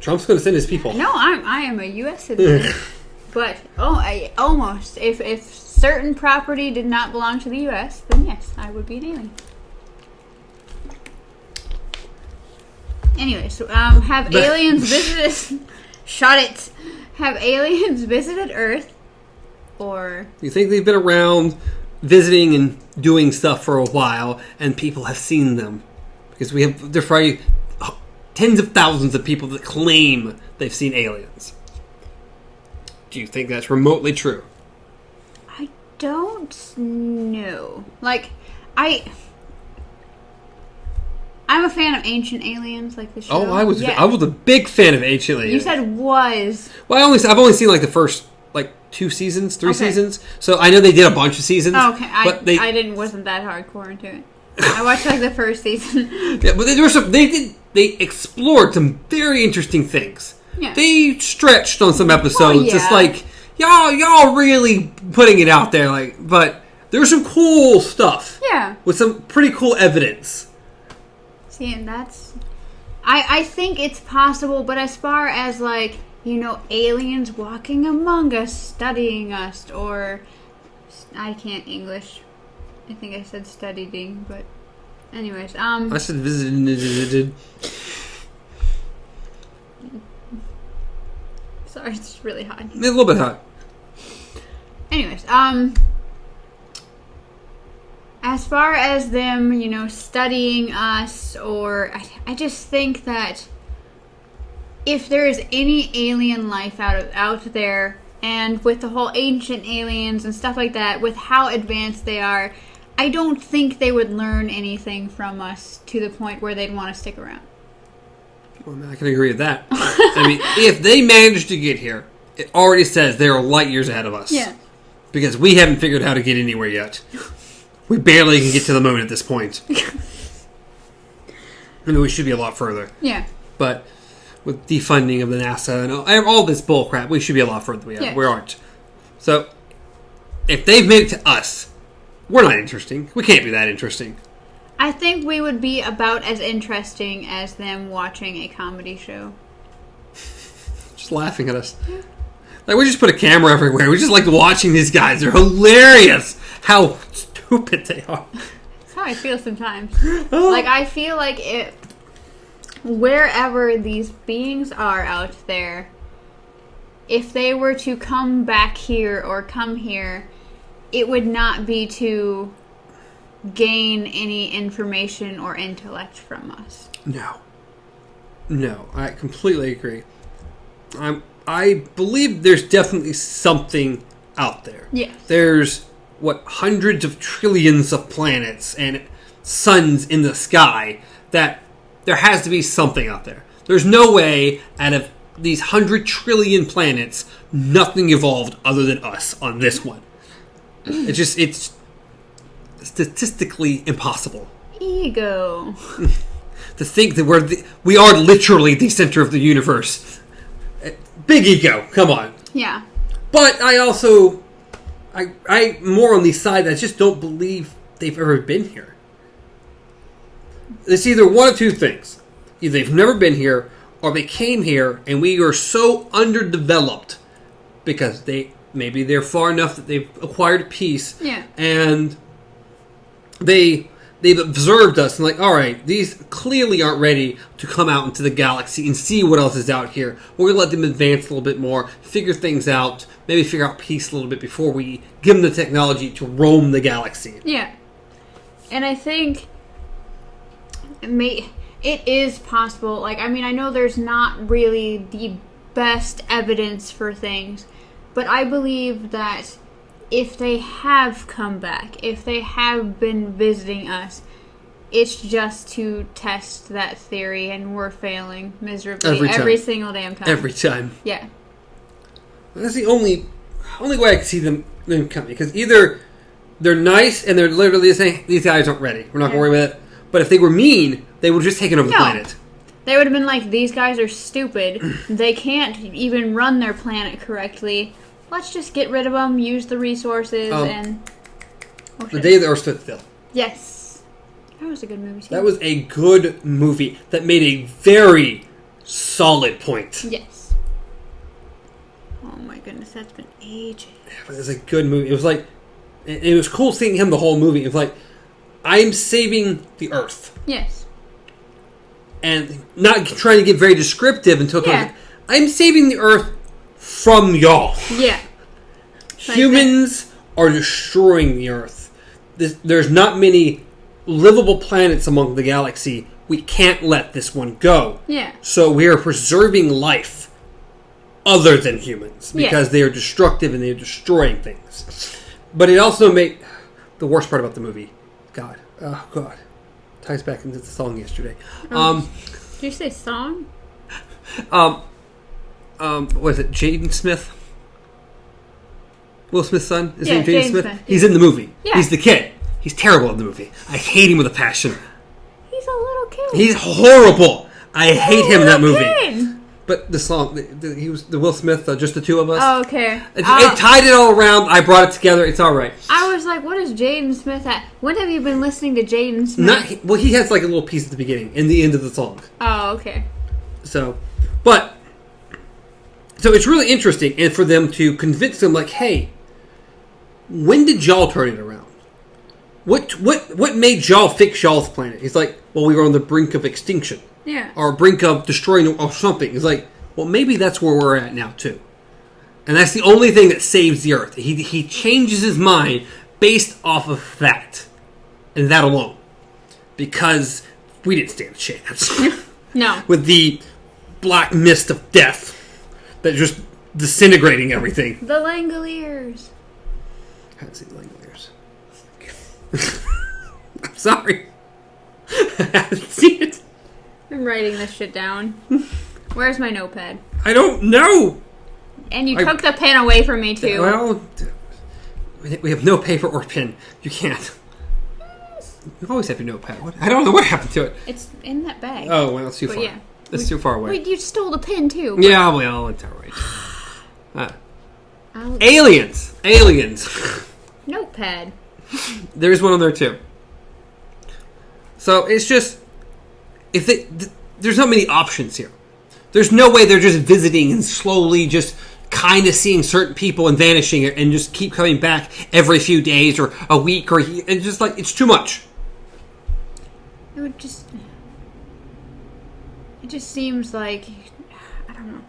Speaker 1: Trump's going to send his people.
Speaker 2: No, I am a U.S. citizen. But almost. If certain property did not belong to the U.S., then yes, I would be an alien. Anyway, so have aliens visited? Shut it. Have aliens visited Earth, or
Speaker 1: You think they've been around visiting and doing stuff for a while, and people have seen them? Because there's probably tens of thousands of people that claim they've seen aliens. Do you think that's remotely true?
Speaker 2: I don't know. Like I'm a fan of Ancient Aliens, like the show.
Speaker 1: Oh, I was
Speaker 2: Yeah.
Speaker 1: a big fan of Ancient Aliens.
Speaker 2: You said was.
Speaker 1: Well, I've only seen like the first 3 seasons.
Speaker 2: Okay.
Speaker 1: Seasons. So I know they did a bunch of seasons.
Speaker 2: Oh, okay,
Speaker 1: but
Speaker 2: wasn't that hardcore into it. I watched like the first season.
Speaker 1: Yeah, but there were they explored some very interesting things.
Speaker 2: Yeah.
Speaker 1: They stretched on some episodes.
Speaker 2: yeah.
Speaker 1: It's like y'all really putting it out there, but there's some cool stuff.
Speaker 2: Yeah.
Speaker 1: With some pretty cool evidence.
Speaker 2: See, and that's... I think it's possible, but as far as, aliens walking among us, studying us, or... I can't English. I think I said studying, but... Anyways,
Speaker 1: I said visited.
Speaker 2: Sorry, it's really hot.
Speaker 1: A little bit hot.
Speaker 2: Anyways, as far as them, studying us, or I just think that if there is any alien life out there, and with the whole ancient aliens and stuff like that, with how advanced they are, I don't think they would learn anything from us to the point where they'd want to stick around.
Speaker 1: Well, I can agree with that. I mean, if they managed to get here, it already says they're light years ahead of us.
Speaker 2: Yeah.
Speaker 1: Because we haven't figured out how to get anywhere yet. We barely can get to the moon at this point. I mean, we should be a lot further.
Speaker 2: Yeah.
Speaker 1: But with defunding of the NASA and all this bull crap, we should be a lot further than we are.
Speaker 2: Yeah.
Speaker 1: We aren't. So, if they've made it to us, we're not interesting. We can't be that interesting.
Speaker 2: I think we would be about as interesting as them watching a comedy show.
Speaker 1: Just laughing at us. Like, we just put a camera everywhere. We just like watching these guys. They're hilarious. How stupid they are.
Speaker 2: That's how I feel sometimes.
Speaker 1: Oh.
Speaker 2: Like, I feel like wherever these beings are out there, if they were to come back here or come here, it would not be to gain any information or intellect from us.
Speaker 1: No, I completely agree. I believe there's definitely something out there.
Speaker 2: Yes.
Speaker 1: There's, hundreds of trillions of planets and suns in the sky that there has to be something out there. There's no way out of these 100 trillion planets, nothing evolved other than us on this one. It's statistically impossible.
Speaker 2: Ego.
Speaker 1: To think that we are literally the center of the universe. Big ego, come on.
Speaker 2: Yeah.
Speaker 1: But I also, I more on the side that I just don't believe they've ever been here. It's either one of two things. Either they've never been here, or they came here and we are so underdeveloped because maybe they're far enough that they've acquired peace.
Speaker 2: Yeah.
Speaker 1: And they've observed us and all right, these clearly aren't ready to come out into the galaxy and see what else is out here. We're going to let them advance a little bit more, figure things out, maybe figure out peace a little bit before we give them the technology to roam the galaxy.
Speaker 2: Yeah. And I think it is possible. I know there's not really the best evidence for things, but I believe that if they have come back, if they have been visiting us, it's just to test that theory, and we're failing miserably every single damn time.
Speaker 1: Every time.
Speaker 2: Yeah.
Speaker 1: That's the only way I can see them coming. Because either they're nice and they're literally saying, these guys aren't ready. We're not going to worry about it. But if they were mean, they would have just taken over the planet.
Speaker 2: They would have been like, these guys are stupid. They can't even run their planet correctly. Let's just get rid of them, use the resources, and...
Speaker 1: The Day the Earth Stood Still.
Speaker 2: Yes. That was a good movie, too.
Speaker 1: That was a good movie that made a very solid point.
Speaker 2: Yes. Oh my goodness, that's been ages.
Speaker 1: It was a good movie. It was it was cool seeing him the whole movie. It was I'm saving the Earth.
Speaker 2: Yes.
Speaker 1: And not trying to get very descriptive until it comes, I'm saving the Earth from y'all.
Speaker 2: Yeah.
Speaker 1: Humans are destroying the Earth. There's not many livable planets among the galaxy. We can't let this one go.
Speaker 2: Yeah.
Speaker 1: So we are preserving life other than humans because they are destructive and they are destroying things. But it also made the worst part about the movie. God. Ties back into the song yesterday.
Speaker 2: Did you say song?
Speaker 1: Was it Jaden Smith? Will Smith's son? Is his name Jaden Smith? He's in the movie. Yeah. He's the kid. He's terrible in the movie. I hate him with a passion.
Speaker 2: He's a little kid.
Speaker 1: He's horrible. I hate him in that movie.
Speaker 2: Kid.
Speaker 1: But the song, he was the Will Smith, Just the Two of Us.
Speaker 2: Oh, okay.
Speaker 1: It tied it all around. I brought it together. It's all right.
Speaker 2: I was like, what is Jaden Smith at? When have you been listening to Jaden Smith?
Speaker 1: He has a little piece at the beginning and the end of the song.
Speaker 2: Oh, okay.
Speaker 1: So it's really interesting, and for them to convince them, hey, when did y'all turn it around? What made y'all fix y'all's planet? He's like, well, we were on the brink of extinction.
Speaker 2: Yeah.
Speaker 1: Or brink of destroying or something. He's like, well, maybe that's where we're at now, too. And that's the only thing that saves the Earth. He changes his mind based off of that. And that alone. Because we didn't stand a chance.
Speaker 2: No.
Speaker 1: With the black mist of death that just disintegrating everything.
Speaker 2: The Langoliers.
Speaker 1: I haven't seen the Langoliers. I'm sorry. I haven't seen it.
Speaker 2: I'm writing this shit down. Where's my notepad?
Speaker 1: I don't know.
Speaker 2: And you took the pen away from me, too.
Speaker 1: Well, we have no paper or pen. You can't. You always have your notepad. I don't know what happened to it.
Speaker 2: It's in that bag.
Speaker 1: Oh, well, it's too far.
Speaker 2: Yeah.
Speaker 1: It's too far away.
Speaker 2: Wait, you stole the pen, too.
Speaker 1: Yeah, well, it's all right. Aliens.
Speaker 2: Notepad.
Speaker 1: There's one on there, too. So, it's just... there's not many options here. There's no way they're just visiting and slowly just kind of seeing certain people and vanishing and just keep coming back every few days or a week or and just it's too much.
Speaker 2: It just seems like, I don't know.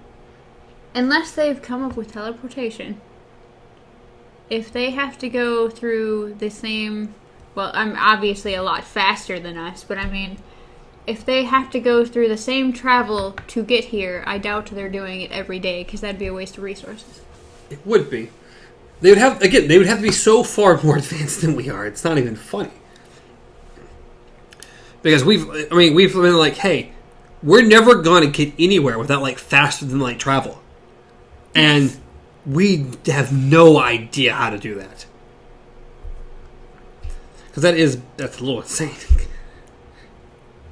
Speaker 2: Unless they've come up with teleportation. If they have to go through the same, well, I'm obviously a lot faster than us, but I mean, if they have to go through the same travel to get here, I doubt they're doing it every day, because that'd be a waste of resources.
Speaker 1: It would be. They would have to be so far more advanced than we are. It's not even funny. Because we've been like, hey, we're never going to get anywhere without like faster than light travel. And we have no idea how to do that. Because that's a little insane.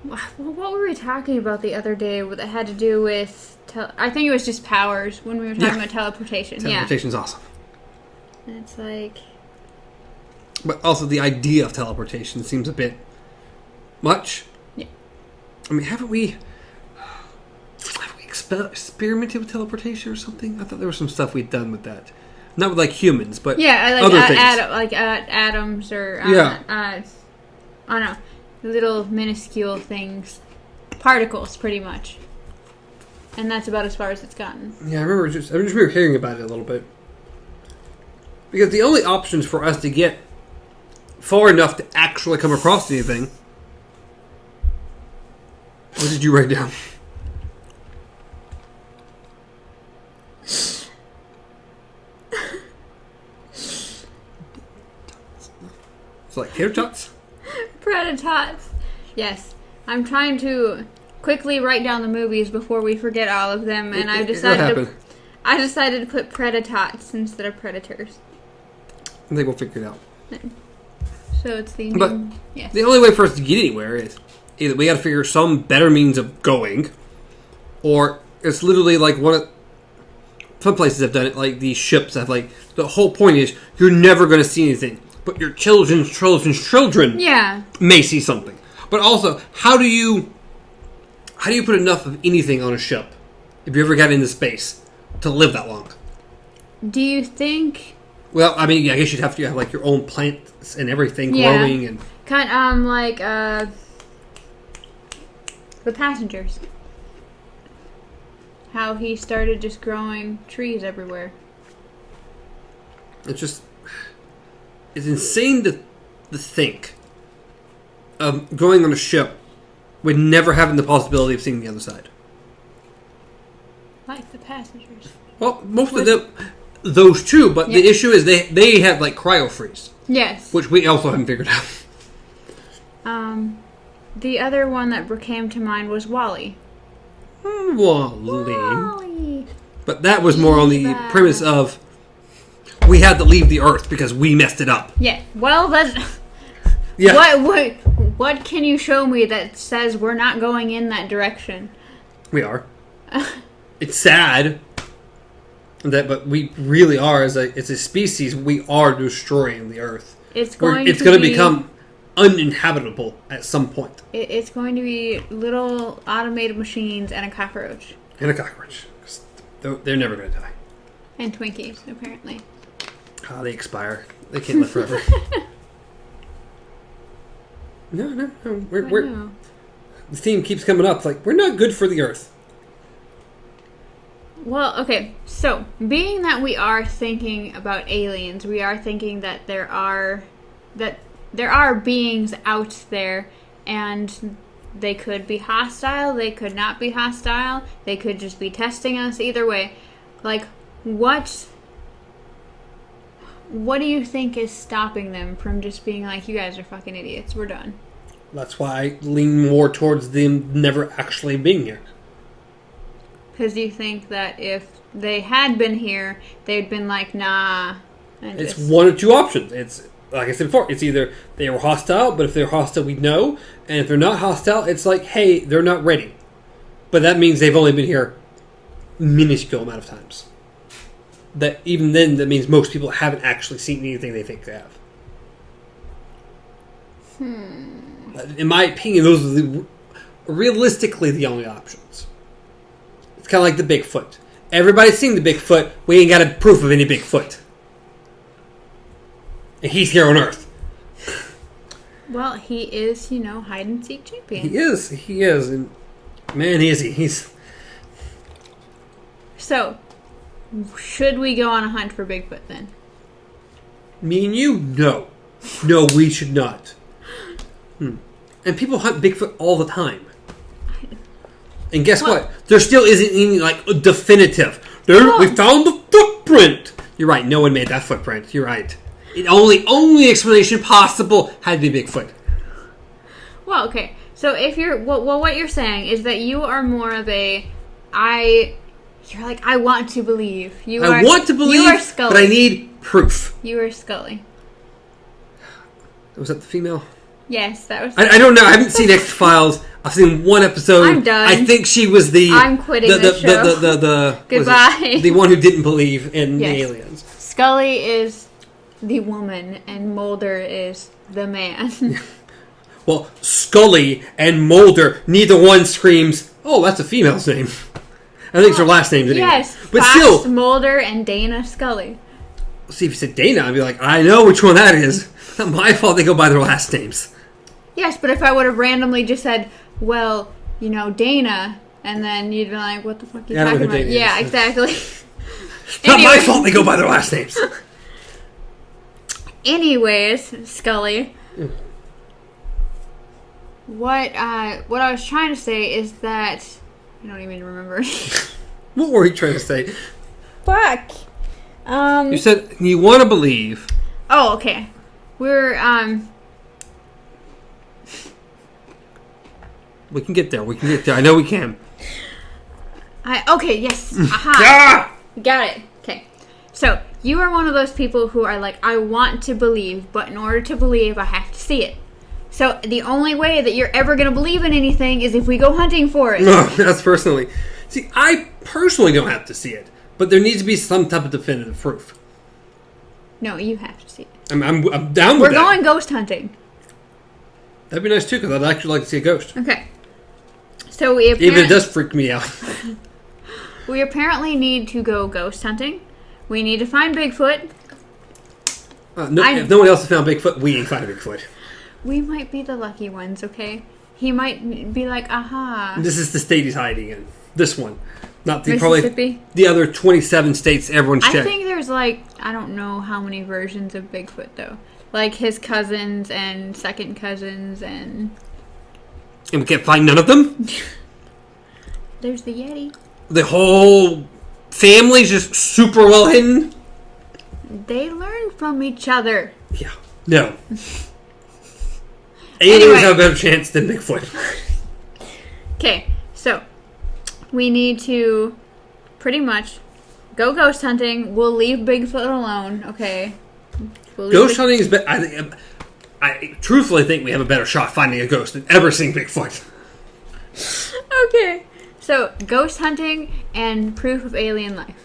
Speaker 2: What were we talking about the other day that had to do with... I think it was just powers when we were talking about teleportation.
Speaker 1: Teleportation's awesome.
Speaker 2: And it's like...
Speaker 1: But also the idea of teleportation seems a bit much.
Speaker 2: Yeah.
Speaker 1: I mean, haven't we experimented with teleportation or something? I thought there was some stuff we'd done with that. Not with like humans, but other things.
Speaker 2: Atoms or... I don't know. Little minuscule things. Particles, pretty much. And that's about as far as it's gotten.
Speaker 1: Yeah, I remember hearing about it a little bit. Because the only options for us to get far enough to actually come across anything... What did you write down? It's like tater tots?
Speaker 2: Predatots. Yes. I'm trying to quickly write down the movies before we forget all of them, and I decided to put predatots instead of predators.
Speaker 1: I think we'll figure it out.
Speaker 2: So it's the
Speaker 1: the only way for us to get anywhere is either we got to figure some better means of going, or it's literally like some places have done it, like these ships have like, the whole point is you're never going to see anything, but your children's children may see something. But also, how do you put enough of anything on a ship if you ever got into space to live that long?
Speaker 2: Do you think...
Speaker 1: Well, I mean, I guess you'd have to have like your own plants and everything growing and...
Speaker 2: Kind like the Passengers. How he started just growing trees everywhere.
Speaker 1: It's insane to think of going on a ship with never having the possibility of seeing the other side.
Speaker 2: Like the Passengers.
Speaker 1: Well, most of them, those two, but the issue is they have like cryo freeze.
Speaker 2: Yes.
Speaker 1: Which we also haven't figured out.
Speaker 2: The other one that came to mind was WALL-E.
Speaker 1: WALL-E. But that was more on the premise of we had to leave the Earth because we messed it up.
Speaker 2: Yeah. Well, that's...
Speaker 1: Yeah.
Speaker 2: What can you show me that says we're not going in that direction?
Speaker 1: We are. It's sad. But we really are, as a species, we are destroying the Earth. It's going to become uninhabitable at some point.
Speaker 2: It's going to be little automated machines and a cockroach.
Speaker 1: And a cockroach. They're never going to die.
Speaker 2: And Twinkies, apparently.
Speaker 1: They expire. They can't live forever. No. We're the theme keeps coming up. Like, we're not good for the Earth.
Speaker 2: Well, okay. So, being that we are thinking about aliens, we are thinking that there are beings out there, and they could be hostile, they could not be hostile, they could just be testing us. Either way, like, what do you think is stopping them from just being like, you guys are fucking idiots, we're done?
Speaker 1: That's why I lean more towards them never actually being here.
Speaker 2: Because you think that if they had been here, they'd been like, nah.
Speaker 1: It's one or two options. It's, like I said before, it's either they were hostile, but if they're hostile, we'd know. And if they're not hostile, it's like, hey, they're not ready. But that means they've only been here a minuscule amount of times. That even then, that means most people haven't actually seen anything they think they have. In my opinion, those are realistically the only options. It's kind of like the Bigfoot. Everybody's seen the Bigfoot. We ain't got a proof of any Bigfoot. And he's here on Earth.
Speaker 2: Well, he is, hide and seek champion.
Speaker 1: He is. And man, is he. He's...
Speaker 2: So, should we go on a hunt for Bigfoot then?
Speaker 1: Me and you? No. No, we should not. And people hunt Bigfoot all the time. And guess what? There still isn't any, like, definitive. We found the footprint. You're right. No one made that footprint. You're right. The only explanation possible had to be Bigfoot.
Speaker 2: Well, okay. So if you're... Well, what you're saying is that you are more of a... You're like, I want to believe.
Speaker 1: I want to believe,
Speaker 2: you are Scully.
Speaker 1: but I need proof.
Speaker 2: You are Scully.
Speaker 1: Was that the female?
Speaker 2: Yes, that was...
Speaker 1: I don't know. I haven't seen X-Files. I've seen one episode.
Speaker 2: I'm done.
Speaker 1: I think she was the...
Speaker 2: I'm quitting this show. Goodbye.
Speaker 1: The one who didn't believe in the aliens.
Speaker 2: Scully is the woman, and Mulder is the man.
Speaker 1: Well, Scully and Mulder, neither one screams, oh, that's a female's name. I think it's her last name.
Speaker 2: Yes,
Speaker 1: but
Speaker 2: Fox,
Speaker 1: still,
Speaker 2: Mulder, and Dana Scully.
Speaker 1: See, if you said Dana, I'd be like, I know which one that is. It's not my fault they go by their last names.
Speaker 2: Yes, but if I would have randomly just said, well, Dana, and then you'd be like, what the fuck are you talking about? Yeah, exactly.
Speaker 1: It's not my fault they go by their last names.
Speaker 2: Anyways, Scully, what I was trying to say is that... I don't even remember.
Speaker 1: What were you trying to say?
Speaker 2: Fuck.
Speaker 1: You said you want to believe.
Speaker 2: Oh, okay. We're,
Speaker 1: We can get there. I know we can.
Speaker 2: Okay, yes. Aha. Got it. Okay. So, you are one of those people who are like, I want to believe, but in order to believe, I have to see it. So, the only way that you're ever going to believe in anything is if we go hunting for it.
Speaker 1: No, that's personally. See, I personally don't have to see it, but there needs to be some type of definitive proof.
Speaker 2: No, you have to see it.
Speaker 1: I'm down with that.
Speaker 2: We're going ghost hunting.
Speaker 1: That'd be nice, too, because I'd actually like to see a ghost.
Speaker 2: Okay. So, we
Speaker 1: even if it does freak me out.
Speaker 2: We apparently need to go ghost hunting. We need to find Bigfoot.
Speaker 1: If no one else has found Bigfoot, we ain't finding Bigfoot.
Speaker 2: We might be the lucky ones, okay? He might be like, aha.
Speaker 1: This is the state he's hiding in. This one. Not the
Speaker 2: Mississippi?
Speaker 1: Probably the other 27 states everyone's checked.
Speaker 2: I think there's I don't know how many versions of Bigfoot, though. Like his cousins and second cousins and...
Speaker 1: And we can't find none of them?
Speaker 2: There's the Yeti.
Speaker 1: The whole family's just super well hidden?
Speaker 2: They learn from each other.
Speaker 1: Yeah. No. Aliens have a better chance than Bigfoot.
Speaker 2: Okay, so we need to pretty much go ghost hunting. We'll leave Bigfoot alone, okay?
Speaker 1: Ghost hunting is better. I truthfully think we have a better shot finding a ghost than ever seeing Bigfoot.
Speaker 2: Okay, so ghost hunting and proof of alien life.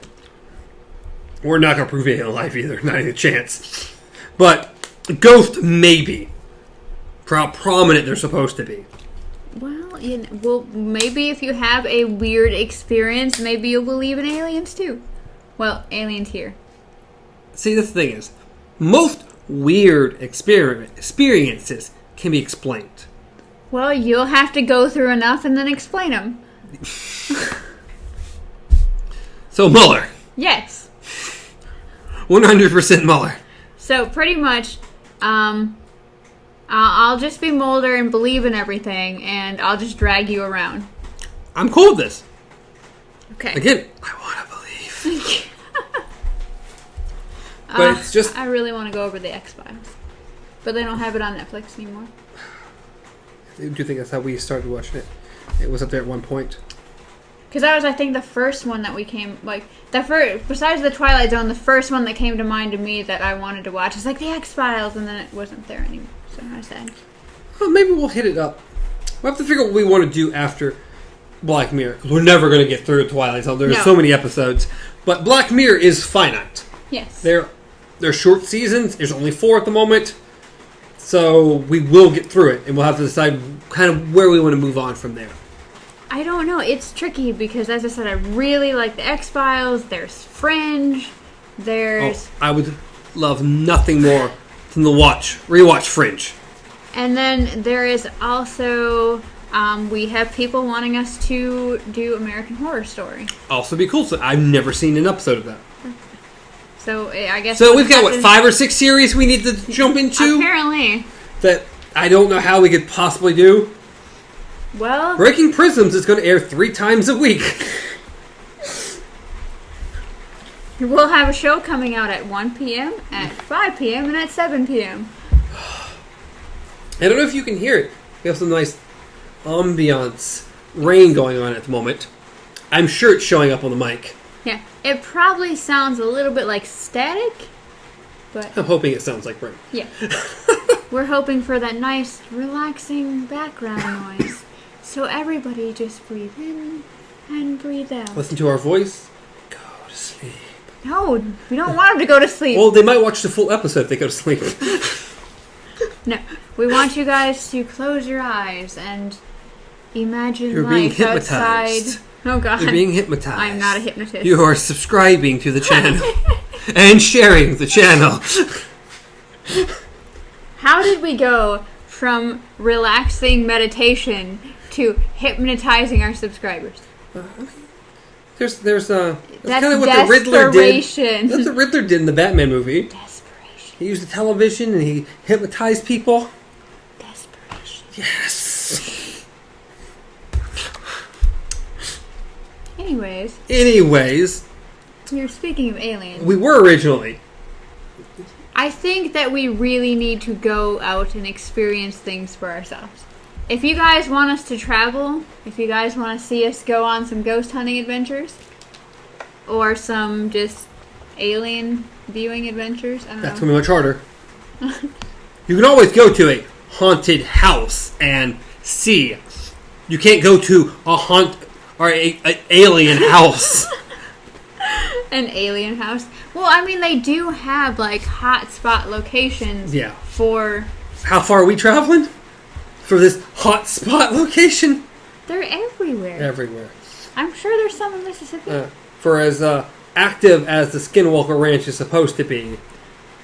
Speaker 1: We're not going to prove alien life either. Not even a chance. But ghost, maybe. How prominent they're supposed to be.
Speaker 2: Well, maybe if you have a weird experience, maybe you'll believe in aliens too. Well, aliens here.
Speaker 1: See, the thing is, most weird experiences can be explained.
Speaker 2: Well, you'll have to go through enough and then explain them.
Speaker 1: So, Mueller.
Speaker 2: Yes.
Speaker 1: 100% Mueller.
Speaker 2: So, pretty much, I'll just be Mulder and believe in everything, and I'll just drag you around.
Speaker 1: I'm cool with this.
Speaker 2: Okay.
Speaker 1: Again, I want to believe. But it's just...
Speaker 2: I really want to go over the X-Files. But they don't have it on Netflix anymore.
Speaker 1: Do you think that's how we started watching it? It was up there at one point.
Speaker 2: Because that was, I think, the first one that we came... besides the Twilight Zone, the first one that came to mind to me that I wanted to watch was like the X-Files, and then it wasn't there anymore. So I said...
Speaker 1: Well, maybe we'll hit it up. We'll have to figure out what we want to do after Black Mirror. Because we're never going to get through Twilight Zone. There's so many episodes. But Black Mirror is finite.
Speaker 2: Yes.
Speaker 1: They're short seasons. There's only 4 at the moment. So we will get through it. And we'll have to decide kind of where we want to move on from there.
Speaker 2: I don't know. It's tricky because, as I said, I really like the X-Files. There's Fringe. There's...
Speaker 1: I would love nothing more than to rewatch Fringe.
Speaker 2: And then there is also... we have people wanting us to do American Horror Story.
Speaker 1: Also be cool. So I've never seen an episode of that.
Speaker 2: So I guess...
Speaker 1: So we've got, 5 or 6 series we need to jump into?
Speaker 2: Apparently.
Speaker 1: That I don't know how we could possibly do.
Speaker 2: Well,
Speaker 1: Breaking Prisms is going to air 3 times a week.
Speaker 2: we'll have a show coming out at 1 p.m., at 5 p.m., and at 7 p.m.
Speaker 1: I don't know if you can hear it. We have some nice ambiance rain going on at the moment. I'm sure it's showing up on the mic.
Speaker 2: Yeah, it probably sounds a little bit like static, but
Speaker 1: I'm hoping it sounds like rain.
Speaker 2: yeah. We're hoping for that nice, relaxing background noise. So everybody just breathe in and breathe out.
Speaker 1: Listen to our voice. Go to sleep.
Speaker 2: No, we don't want them to go to sleep.
Speaker 1: Well, they might watch the full episode if they go to sleep.
Speaker 2: No, we want you guys to close your eyes and imagine
Speaker 1: You're being
Speaker 2: life outside.
Speaker 1: hypnotized.
Speaker 2: Oh God,
Speaker 1: You're being hypnotized.
Speaker 2: I'm not a hypnotist.
Speaker 1: You are subscribing to the channel and sharing the channel.
Speaker 2: How did we go from relaxing meditation to hypnotizing our subscribers?
Speaker 1: That's
Speaker 2: That's
Speaker 1: kind of what the Riddler did.
Speaker 2: desperation.
Speaker 1: That's what Riddler did in the Batman movie.
Speaker 2: Desperation.
Speaker 1: He used the television and he hypnotized people.
Speaker 2: Desperation.
Speaker 1: Yes.
Speaker 2: Anyways, you're speaking of aliens.
Speaker 1: we were originally.
Speaker 2: I think that we really need to go out and experience things for ourselves. If you guys want us to travel, if you guys want to see us go on some ghost hunting adventures, or some just alien viewing adventures, I don't
Speaker 1: That's
Speaker 2: know.
Speaker 1: going to be much harder. You can always go to a haunted house and see. You can't go to a alien house.
Speaker 2: An alien house. Well, I mean, they do have like hotspot locations.
Speaker 1: Yeah.
Speaker 2: For
Speaker 1: How far are we traveling? For this hotspot location?
Speaker 2: they're everywhere.
Speaker 1: Everywhere.
Speaker 2: I'm sure there's some in Mississippi.
Speaker 1: For as active as the Skinwalker Ranch is supposed to be,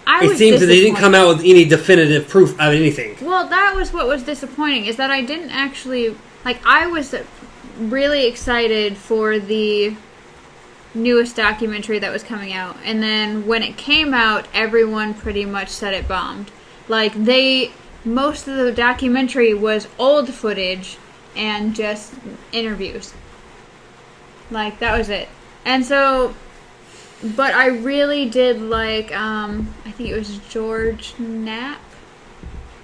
Speaker 2: I
Speaker 1: it
Speaker 2: was
Speaker 1: seems that they didn't
Speaker 2: disappointed.
Speaker 1: come out with any definitive proof of anything.
Speaker 2: Well, that was what was disappointing, is that I didn't actually... Like, I was really excited for the newest documentary that was coming out. And then when it came out, everyone pretty much said it bombed. Like, most of the documentary was old footage and just interviews. Like, that was it. And so... But I really did like, I think it was George Knapp,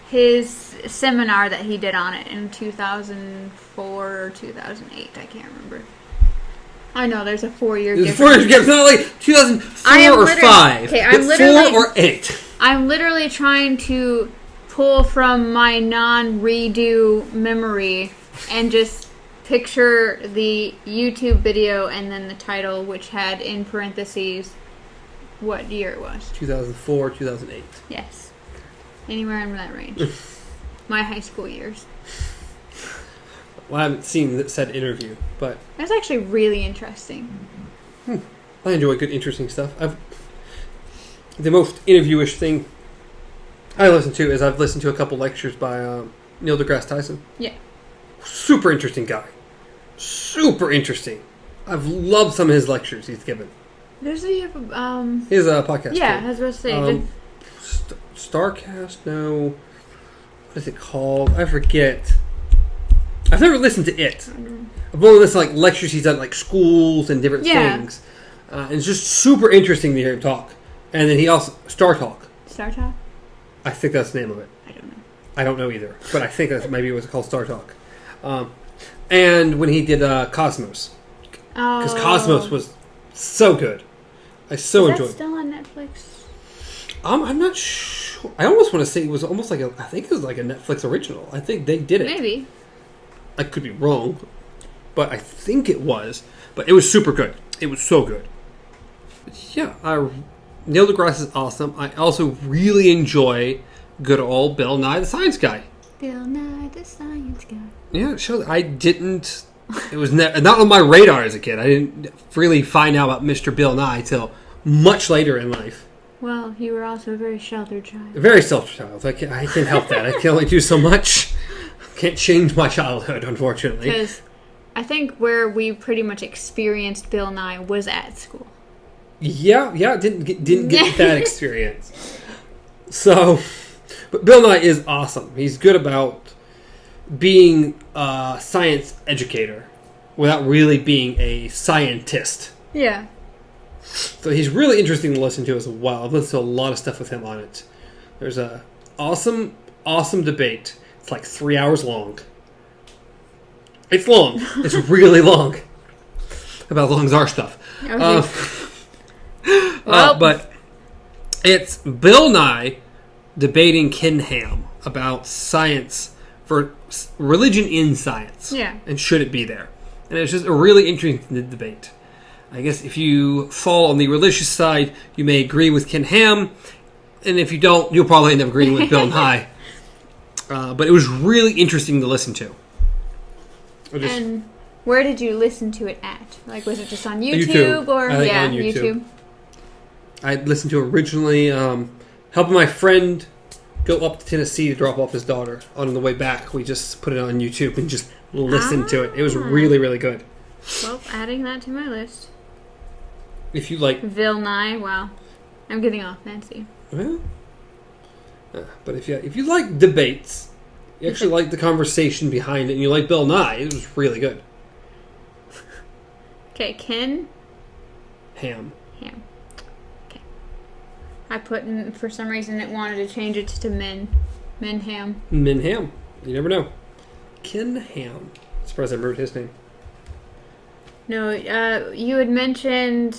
Speaker 2: his seminar that he did on it in 2004 or 2008. I can't remember. I know there's a 4-year
Speaker 1: There's
Speaker 2: difference.
Speaker 1: 4 years gap. It's not like 2004 or 5.
Speaker 2: Okay,
Speaker 1: but 4 or 8.
Speaker 2: I'm literally trying to pull from my non-redo memory and just picture the YouTube video and then the title, which had in parentheses what year it was.
Speaker 1: 2004, 2008.
Speaker 2: Yes. Anywhere in that range. My high school years.
Speaker 1: Well, I haven't seen said interview, but
Speaker 2: That's actually really interesting.
Speaker 1: I enjoy good, interesting stuff. The most interviewish thing I listen to is I've listened to a couple lectures by Neil deGrasse Tyson.
Speaker 2: Yeah.
Speaker 1: Super interesting guy. Super interesting. I've loved some of his lectures he's given.
Speaker 2: Does he have
Speaker 1: His podcast.
Speaker 2: yeah,
Speaker 1: too.
Speaker 2: I was about to say.
Speaker 1: Starcast? No. What is it called? I forget. I've never listened to it. I've only listened to like lectures he's done at like schools and different things. And it's just super interesting to hear him talk. And then he also Star Talk.
Speaker 2: Star Talk?
Speaker 1: I think that's the name of it.
Speaker 2: I don't know.
Speaker 1: I don't know either, but I think that's maybe it was called Star Talk. And when he did Cosmos, because Cosmos was so good, I so
Speaker 2: Is
Speaker 1: enjoyed.
Speaker 2: that still on Netflix?
Speaker 1: I'm not sure. I almost want to say it was almost like I think it was like a Netflix original. I think they did it.
Speaker 2: Maybe.
Speaker 1: I could be wrong, but I think it was. But it was super good. It was so good. But yeah, Neil deGrasse is awesome. I also really enjoy good old Bill Nye the Science Guy.
Speaker 2: Bill Nye the Science Guy.
Speaker 1: Yeah, it shows. I didn't. It was not on my radar as a kid. I didn't really find out about Mr. Bill Nye till much later in life.
Speaker 2: Well, you were also a very sheltered child.
Speaker 1: A very selfish child. I can't help that. I can only do so much. Can't change my childhood, unfortunately.
Speaker 2: Because I think where we pretty much experienced Bill Nye was at school.
Speaker 1: Yeah, didn't get that experience. So, but Bill Nye is awesome. He's good about being a science educator without really being a scientist.
Speaker 2: Yeah.
Speaker 1: So he's really interesting to listen to as well. I've listened to a lot of stuff with him on it. There's a awesome debate. It's like 3 hours long. It's long. It's really long. About long as our stuff.
Speaker 2: Okay.
Speaker 1: But it's Bill Nye debating Ken Ham about science for religion in science.
Speaker 2: Yeah.
Speaker 1: And should it be there? And it's just a really interesting debate. I guess if you fall on the religious side, you may agree with Ken Ham. And if you don't, you'll probably end up agreeing with Bill Nye. But it was really interesting to listen to.
Speaker 2: And where did you listen to it at? Like, was it just on YouTube? Or
Speaker 1: I think on YouTube. I listened to it originally, helping my friend go up to Tennessee to drop off his daughter. On the way back, we just put it on YouTube and just listened to it. It was really, really good.
Speaker 2: Well, adding that to my list.
Speaker 1: If you like...
Speaker 2: Bill Nye, wow. I'm getting all fancy.
Speaker 1: Well, but if you like debates, you actually like the conversation behind it, and you like Bill Nye, it was really good.
Speaker 2: Okay, Ken
Speaker 1: Ham.
Speaker 2: Okay. I put in, for some reason, it wanted to change it to Men Ham.
Speaker 1: Men Ham. You never know. Ken Ham. Surprised I remembered his name.
Speaker 2: No, you had mentioned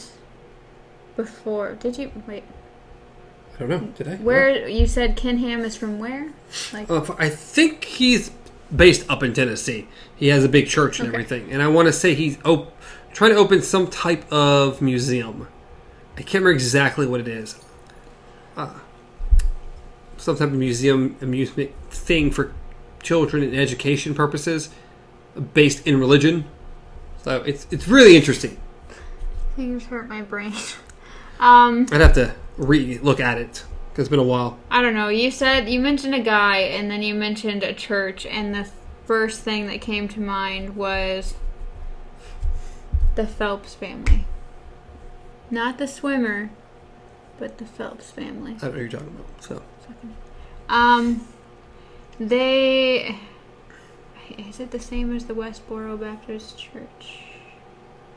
Speaker 2: before. Did you? Wait.
Speaker 1: I don't know. Did I?
Speaker 2: Where you said Ken Ham is from where? Like,
Speaker 1: I think he's based up in Tennessee. He has a big church and everything. And I want to say he's trying to open some type of museum. I can't remember exactly what it is. Some type of museum, amusement thing for children and education purposes based in religion. So it's really interesting.
Speaker 2: Things hurt my brain.
Speaker 1: I'd have to look at it because it's been a while.
Speaker 2: I don't know. You mentioned a guy, and then you mentioned a church, and the first thing that came to mind was the Phelps family. Not the swimmer, but the Phelps family.
Speaker 1: I don't know what you're talking about. So,
Speaker 2: they... Is it the same as the Westboro Baptist Church?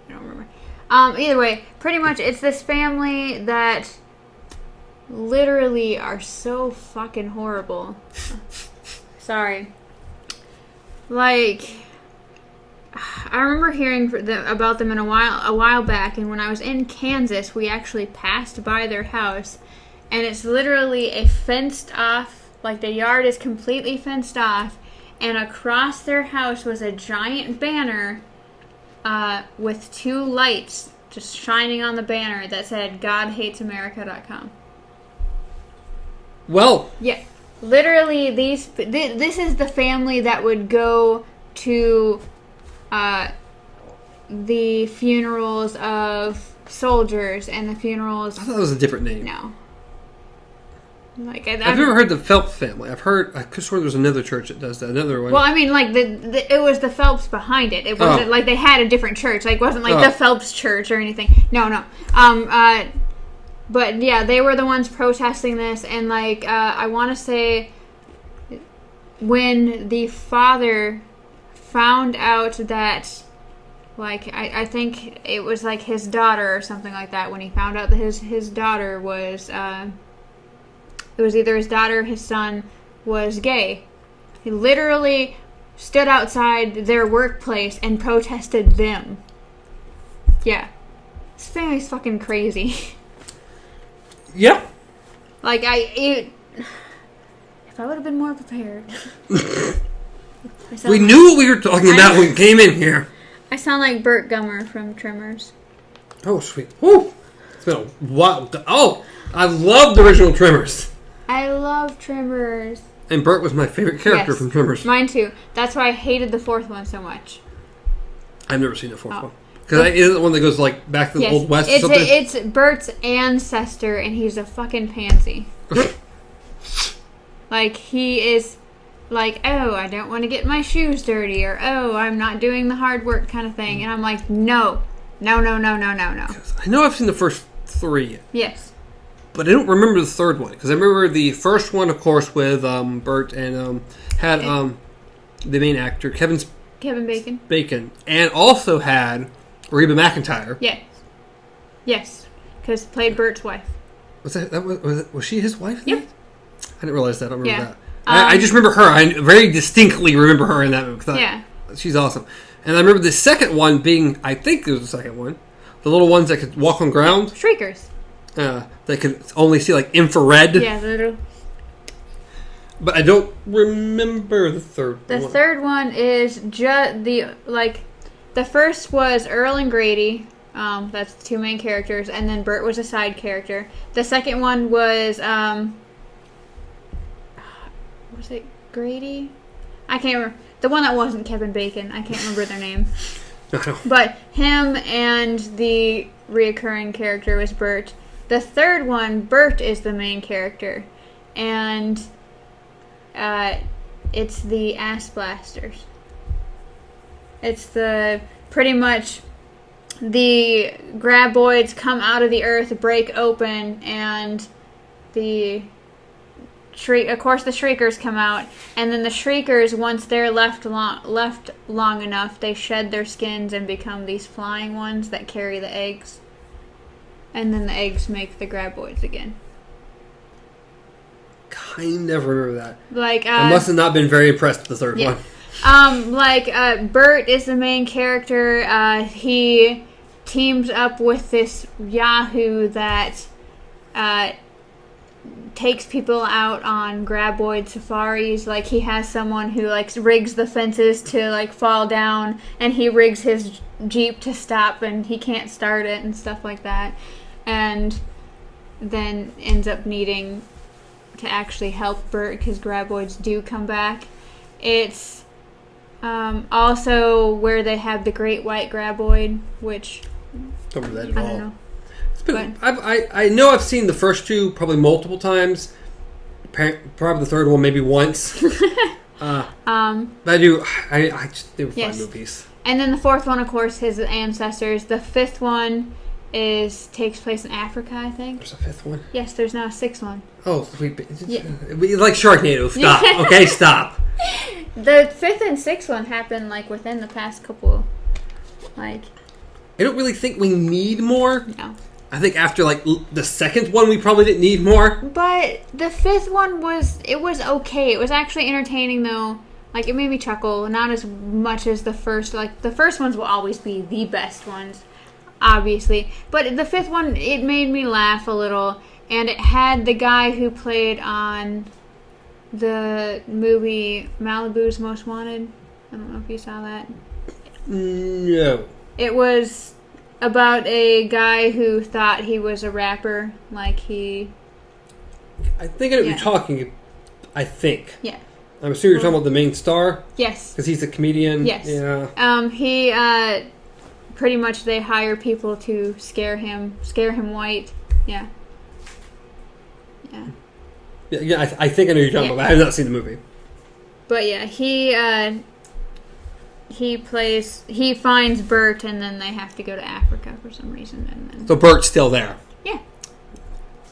Speaker 2: I don't remember. Either way, pretty much it's this family that literally are so fucking horrible. Sorry. Like, I remember hearing about them a while back, and when I was in Kansas, we actually passed by their house, and it's literally a fenced off, like the yard is completely fenced off, and across their house was a giant banner with 2 lights just shining on the banner that said GodHatesAmerica.com.
Speaker 1: well,
Speaker 2: Yeah, literally this is the family that would go to the funerals of soldiers and the funerals...
Speaker 1: I thought it was a different name.
Speaker 2: No. Like
Speaker 1: I've never heard the Phelps family. I could have sworn there was another church that does that. Another one.
Speaker 2: Well, I mean, like it was the Phelps behind it. It wasn't like they had a different church. Like it wasn't like the Phelps church or anything. No. But yeah, they were the ones protesting this, and like I want to say when the father found out that, like I think it was like his daughter or something like that. When he found out that his daughter was. It was either his daughter or his son was gay. He literally stood outside their workplace and protested them. Yeah. This family's fucking crazy.
Speaker 1: Yep.
Speaker 2: Like, if I would have been more prepared.
Speaker 1: We knew what we were talking about when we came in here.
Speaker 2: I sound like Burt Gummer from Tremors.
Speaker 1: Oh, sweet. Woo! It's been a while. Oh, I love the original Tremors.
Speaker 2: I love Tremors.
Speaker 1: And Bert was my favorite character from Tremors.
Speaker 2: Mine too. That's why I hated the 4th one so much.
Speaker 1: I've never seen the 4th one. Because it isn't the one that goes like back to the Old West or something?
Speaker 2: It's Bert's ancestor, and he's a fucking pansy. Like, he is like, oh, I don't want to get my shoes dirty, or oh, I'm not doing the hard work kind of thing. And I'm like, no. I
Speaker 1: know I've seen the first 3.
Speaker 2: Yes.
Speaker 1: But I don't remember the 3rd one. Because I remember the first one, of course, with Bert and had the main actor, Kevin
Speaker 2: Bacon.
Speaker 1: and also had Reba McEntire.
Speaker 2: Yes, because played Bert's wife.
Speaker 1: Was she his wife?
Speaker 2: Yep.
Speaker 1: I didn't realize that. I don't remember that. I just remember her. I very distinctly remember her in that movie. She's awesome. And I remember the second one being, I think it was the second one, the little ones that could walk on ground.
Speaker 2: Shriekers.
Speaker 1: They could only see like infrared.
Speaker 2: Yeah, little. But
Speaker 1: I don't remember the third one.
Speaker 2: The third one is the first was Earl and Grady. That's the two main characters, and then Bert was a side character. The second one was it Grady? I can't remember. The one that wasn't Kevin Bacon. I can't remember their name. But him and the reoccurring character was Bert. The third one, Bert is the main character, and it's the Ass Blasters. It's pretty much the graboids come out of the earth, break open, and of course the Shriekers come out, and then the Shriekers, once they're left long enough, they shed their skins and become these flying ones that carry the eggs. And then the eggs make the graboids again.
Speaker 1: Kind of remember that.
Speaker 2: I
Speaker 1: must have not been very impressed with the third one.
Speaker 2: Bert is the main character. He teams up with this Yahoo that takes people out on graboid safaris. Like, he has someone who rigs the fences to fall down, and he rigs his Jeep to stop, and he can't start it and stuff like that. And then ends up needing to actually help Bert because graboids do come back. It's also where they have the Great White Graboid, which
Speaker 1: don't remember that at all.
Speaker 2: I don't know.
Speaker 1: It's been, I know I've seen the first two probably multiple times. Probably the third one maybe once. But I just they were fun movies.
Speaker 2: And then the fourth one, of course, his ancestors. The fifth one takes place in Africa, I think.
Speaker 1: There's a fifth one?
Speaker 2: Yes, there's now a sixth one.
Speaker 1: Oh, like Sharknado. Stop. Okay, stop.
Speaker 2: The fifth and sixth one happened within the past couple. I
Speaker 1: don't really think we need more.
Speaker 2: No.
Speaker 1: I think after the second one, we probably didn't need more.
Speaker 2: But the fifth one was okay. It was actually entertaining though. It made me chuckle, not as much as the first. The first ones will always be the best ones, obviously. But the fifth one, it made me laugh a little. And it had the guy who played on the movie Malibu's Most Wanted. I don't know if you saw that.
Speaker 1: No.
Speaker 2: It was about a guy who thought he was a rapper.
Speaker 1: I think I know what you're talking. I think.
Speaker 2: Yeah.
Speaker 1: I'm assuming you're talking about the main star?
Speaker 2: Yes.
Speaker 1: Because he's a comedian?
Speaker 2: Yes.
Speaker 1: Yeah.
Speaker 2: He, pretty much they hire people to scare him white. Yeah. Yeah.
Speaker 1: Yeah, I think I know what you're talking about. I have not seen the movie.
Speaker 2: But yeah, he finds Bert, and then they have to go to Africa for some reason. And then
Speaker 1: So Bert's still there?
Speaker 2: Yeah.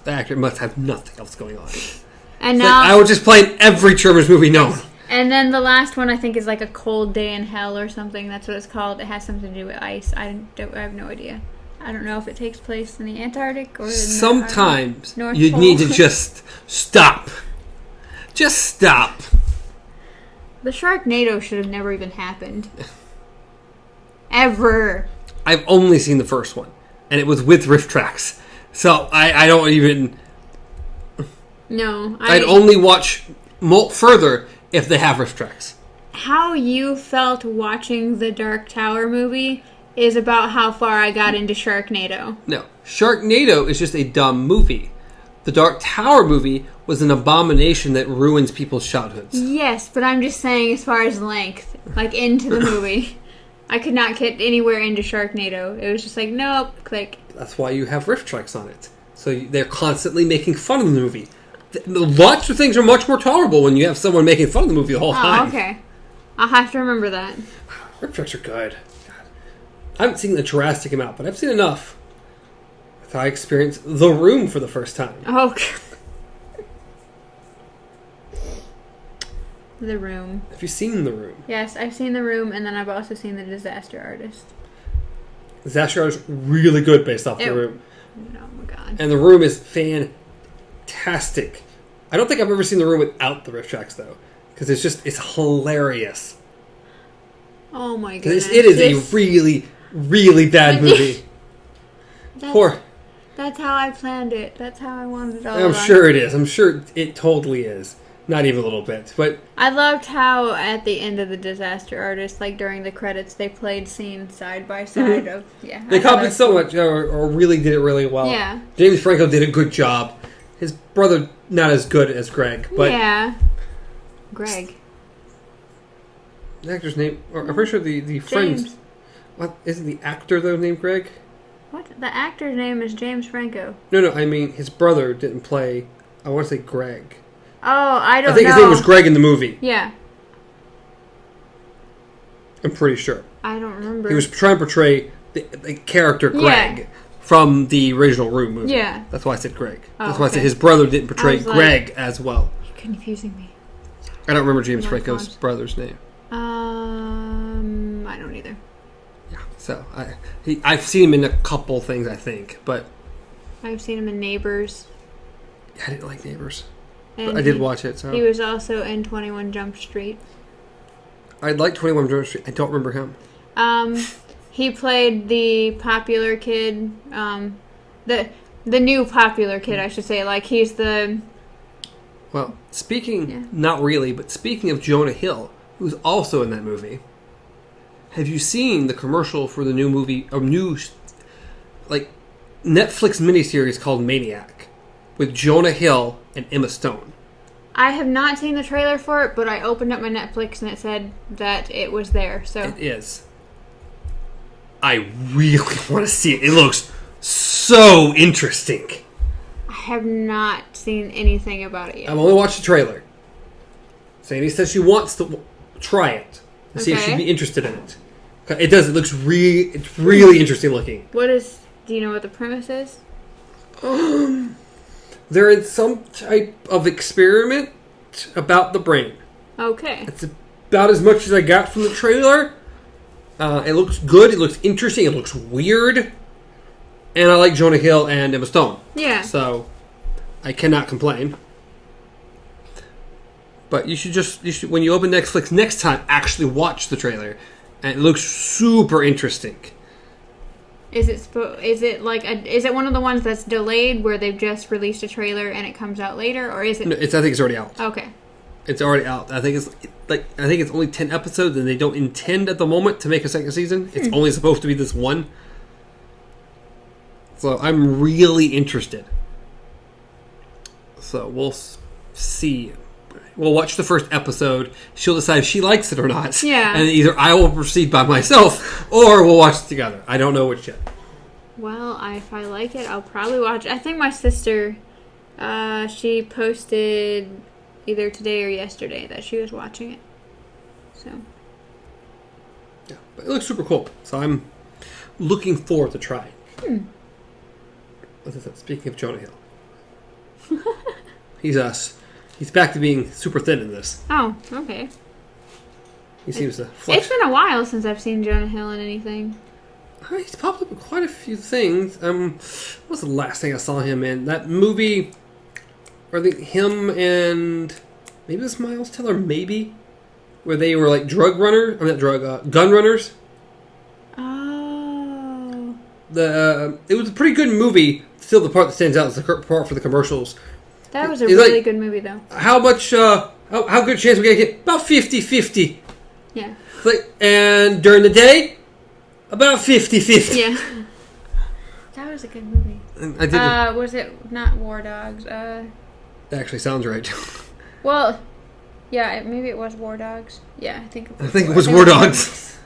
Speaker 1: The actor must have nothing else going on.
Speaker 2: And now
Speaker 1: I would just play in every Tremors movie known.
Speaker 2: And then the last one I think is A Cold Day in Hell or something. That's what it's called. It has something to do with ice. I have no idea. I don't know if it takes place in the Antarctic or in
Speaker 1: Sometimes
Speaker 2: North
Speaker 1: you
Speaker 2: Pole.
Speaker 1: need to just stop. Just stop.
Speaker 2: The Sharknado should have never even happened. Ever.
Speaker 1: I've only seen the first one, and it was with riff tracks. So I don't even...
Speaker 2: No.
Speaker 1: I'd only watch further if they have riff tracks.
Speaker 2: How you felt watching the Dark Tower movie is about how far I got into Sharknado.
Speaker 1: No. Sharknado is just a dumb movie. The Dark Tower movie was an abomination that ruins people's childhoods.
Speaker 2: Yes, but I'm just saying as far as length, into the movie. I could not get anywhere into Sharknado. It was just nope, click.
Speaker 1: That's why you have riff tracks on it. So they're constantly making fun of the movie. Lots of things are much more tolerable when you have someone making fun of the movie the whole time.
Speaker 2: Oh, okay. I'll have to remember that.
Speaker 1: Riff tracks are good. God. I haven't seen a drastic amount, but I've seen enough. I experienced The Room for the first time.
Speaker 2: Oh, The Room.
Speaker 1: Have you seen The Room?
Speaker 2: Yes, I've seen The Room, and then I've also seen The Disaster Artist.
Speaker 1: Disaster Artist is really good based off The Room.
Speaker 2: Oh my god.
Speaker 1: And The Room is fantastic. I don't think I've ever seen The Room without the riff tracks, though. Because it's hilarious.
Speaker 2: Oh my goodness.
Speaker 1: It is a really, really bad movie.
Speaker 2: That's how I planned it. That's how I wanted it all.
Speaker 1: I'm sure it is. I'm sure it totally is. Not even a little bit. But
Speaker 2: I loved how at the end of The Disaster Artist, like during the credits, they played scenes side by side of
Speaker 1: They copied so much, or really did it really well.
Speaker 2: Yeah.
Speaker 1: James Franco did a good job. His brother not as good as Greg, but
Speaker 2: Greg.
Speaker 1: The actor's name. I'm pretty sure the friends. What isn't the actor though named Greg?
Speaker 2: What? The actor's name is James Franco.
Speaker 1: No. I mean his brother didn't play. I want to say Greg.
Speaker 2: Oh, I don't know.
Speaker 1: I think his name was Greg in the movie.
Speaker 2: Yeah.
Speaker 1: I'm pretty sure.
Speaker 2: I don't remember.
Speaker 1: He was trying to portray the character Greg from the original Room movie.
Speaker 2: Yeah.
Speaker 1: That's why I said Greg.
Speaker 2: Oh,
Speaker 1: That's why I said his brother didn't portray Greg as well.
Speaker 2: You're confusing me.
Speaker 1: I don't remember James Franco's brother's name.
Speaker 2: I don't either.
Speaker 1: Yeah. So I've seen him in a couple things, I think, but
Speaker 2: I've seen him in Neighbors.
Speaker 1: I didn't like Neighbors.
Speaker 2: And
Speaker 1: but I did watch it. So
Speaker 2: he was also in 21 Jump Street.
Speaker 1: I like 21 Jump Street. I don't remember him.
Speaker 2: He played the popular kid. The new popular kid, I should say. Like he's the.
Speaker 1: Well, not really, but speaking of Jonah Hill, who's also in that movie. Have you seen the commercial for the new movie, like Netflix miniseries called Maniac, with Jonah Hill and Emma Stone?
Speaker 2: I have not seen the trailer for it, but I opened up my Netflix and it said that it was there. So
Speaker 1: it is. I really want to see it. It looks so interesting.
Speaker 2: I have not seen anything about it yet.
Speaker 1: I've only watched the trailer. Sandy says she wants to try it and see if she'd be interested in it. It does. It looks it's really interesting looking.
Speaker 2: Do you know what the premise is?
Speaker 1: They're in some type of experiment about the brain.
Speaker 2: Okay.
Speaker 1: It's about as much as I got from the trailer. It looks good. It looks interesting. It looks weird. And I like Jonah Hill and Emma Stone.
Speaker 2: Yeah.
Speaker 1: So, I cannot complain. But you should when you open Netflix next time, actually watch the trailer. And it looks super interesting.
Speaker 2: Is it one of the ones that's delayed where they've just released a trailer and it comes out later, or is it?
Speaker 1: No, I think it's already out.
Speaker 2: Okay.
Speaker 1: It's already out. I think it's only 10 episodes, and they don't intend at the moment to make a second season. It's only supposed to be this one. So I'm really interested. So we'll see. We'll watch the first episode. She'll decide if she likes it or not.
Speaker 2: Yeah. And
Speaker 1: either I will proceed by myself, or we'll watch it together. I don't know which yet.
Speaker 2: Well, if I like it, I'll probably watch it. I think my sister, she posted either today or yesterday that she was watching it. So.
Speaker 1: Yeah, but it looks super cool. So I'm looking forward to trying. What is that? Speaking of Jonah Hill. He's back to being super thin in this.
Speaker 2: Oh, okay.
Speaker 1: He seems to flex.
Speaker 2: It's been a while since I've seen Jonah Hill in anything.
Speaker 1: He's popped up in quite a few things. What was the last thing I saw him in? That movie, or I think him and maybe it was Miles Teller, maybe, where they were like gun runners.
Speaker 2: Oh.
Speaker 1: It was a pretty good movie. Still, the part that stands out is the part for the commercials.
Speaker 2: That was a really good movie, though.
Speaker 1: How much? How good a chance we get? About 50-50.
Speaker 2: Yeah.
Speaker 1: And during the day, about 50-50.
Speaker 2: Yeah. That was a good movie.
Speaker 1: I didn't.
Speaker 2: Was it not War Dogs?
Speaker 1: That actually sounds right.
Speaker 2: Well, yeah, maybe it was War Dogs. Yeah, I think
Speaker 1: it was War Dogs.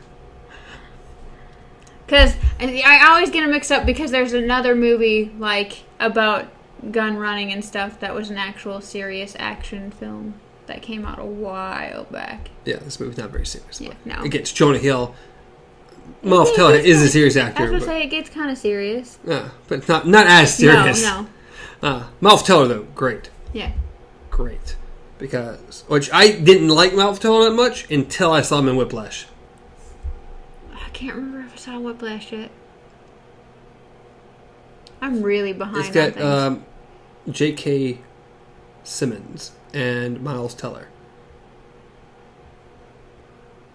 Speaker 2: Because I always get them mixed up because there's another movie like about gun running and stuff that was an actual serious action film that came out a while back.
Speaker 1: Yeah, this movie's not very serious.
Speaker 2: Yeah, no.
Speaker 1: It gets Jonah Hill. Miles Teller is a serious actor.
Speaker 2: I was going to say it gets kind of serious.
Speaker 1: Yeah, but it's not as serious.
Speaker 2: No.
Speaker 1: Miles Teller, though, great.
Speaker 2: Yeah.
Speaker 1: Great. Which I didn't like Miles Teller that much until I saw him in Whiplash.
Speaker 2: I can't remember if I saw Whiplash yet. I'm really behind
Speaker 1: It's got
Speaker 2: on things.
Speaker 1: J.K. Simmons and Miles Teller.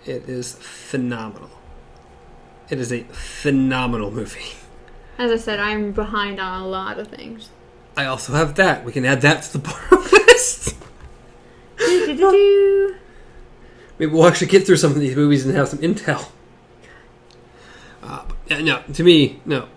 Speaker 1: It is phenomenal. It is a phenomenal movie.
Speaker 2: As I said, I'm behind on a lot of things.
Speaker 1: I also have that. We can add that to the borrow list. Maybe we'll actually get through some of these movies and have some intel. No, to me, no.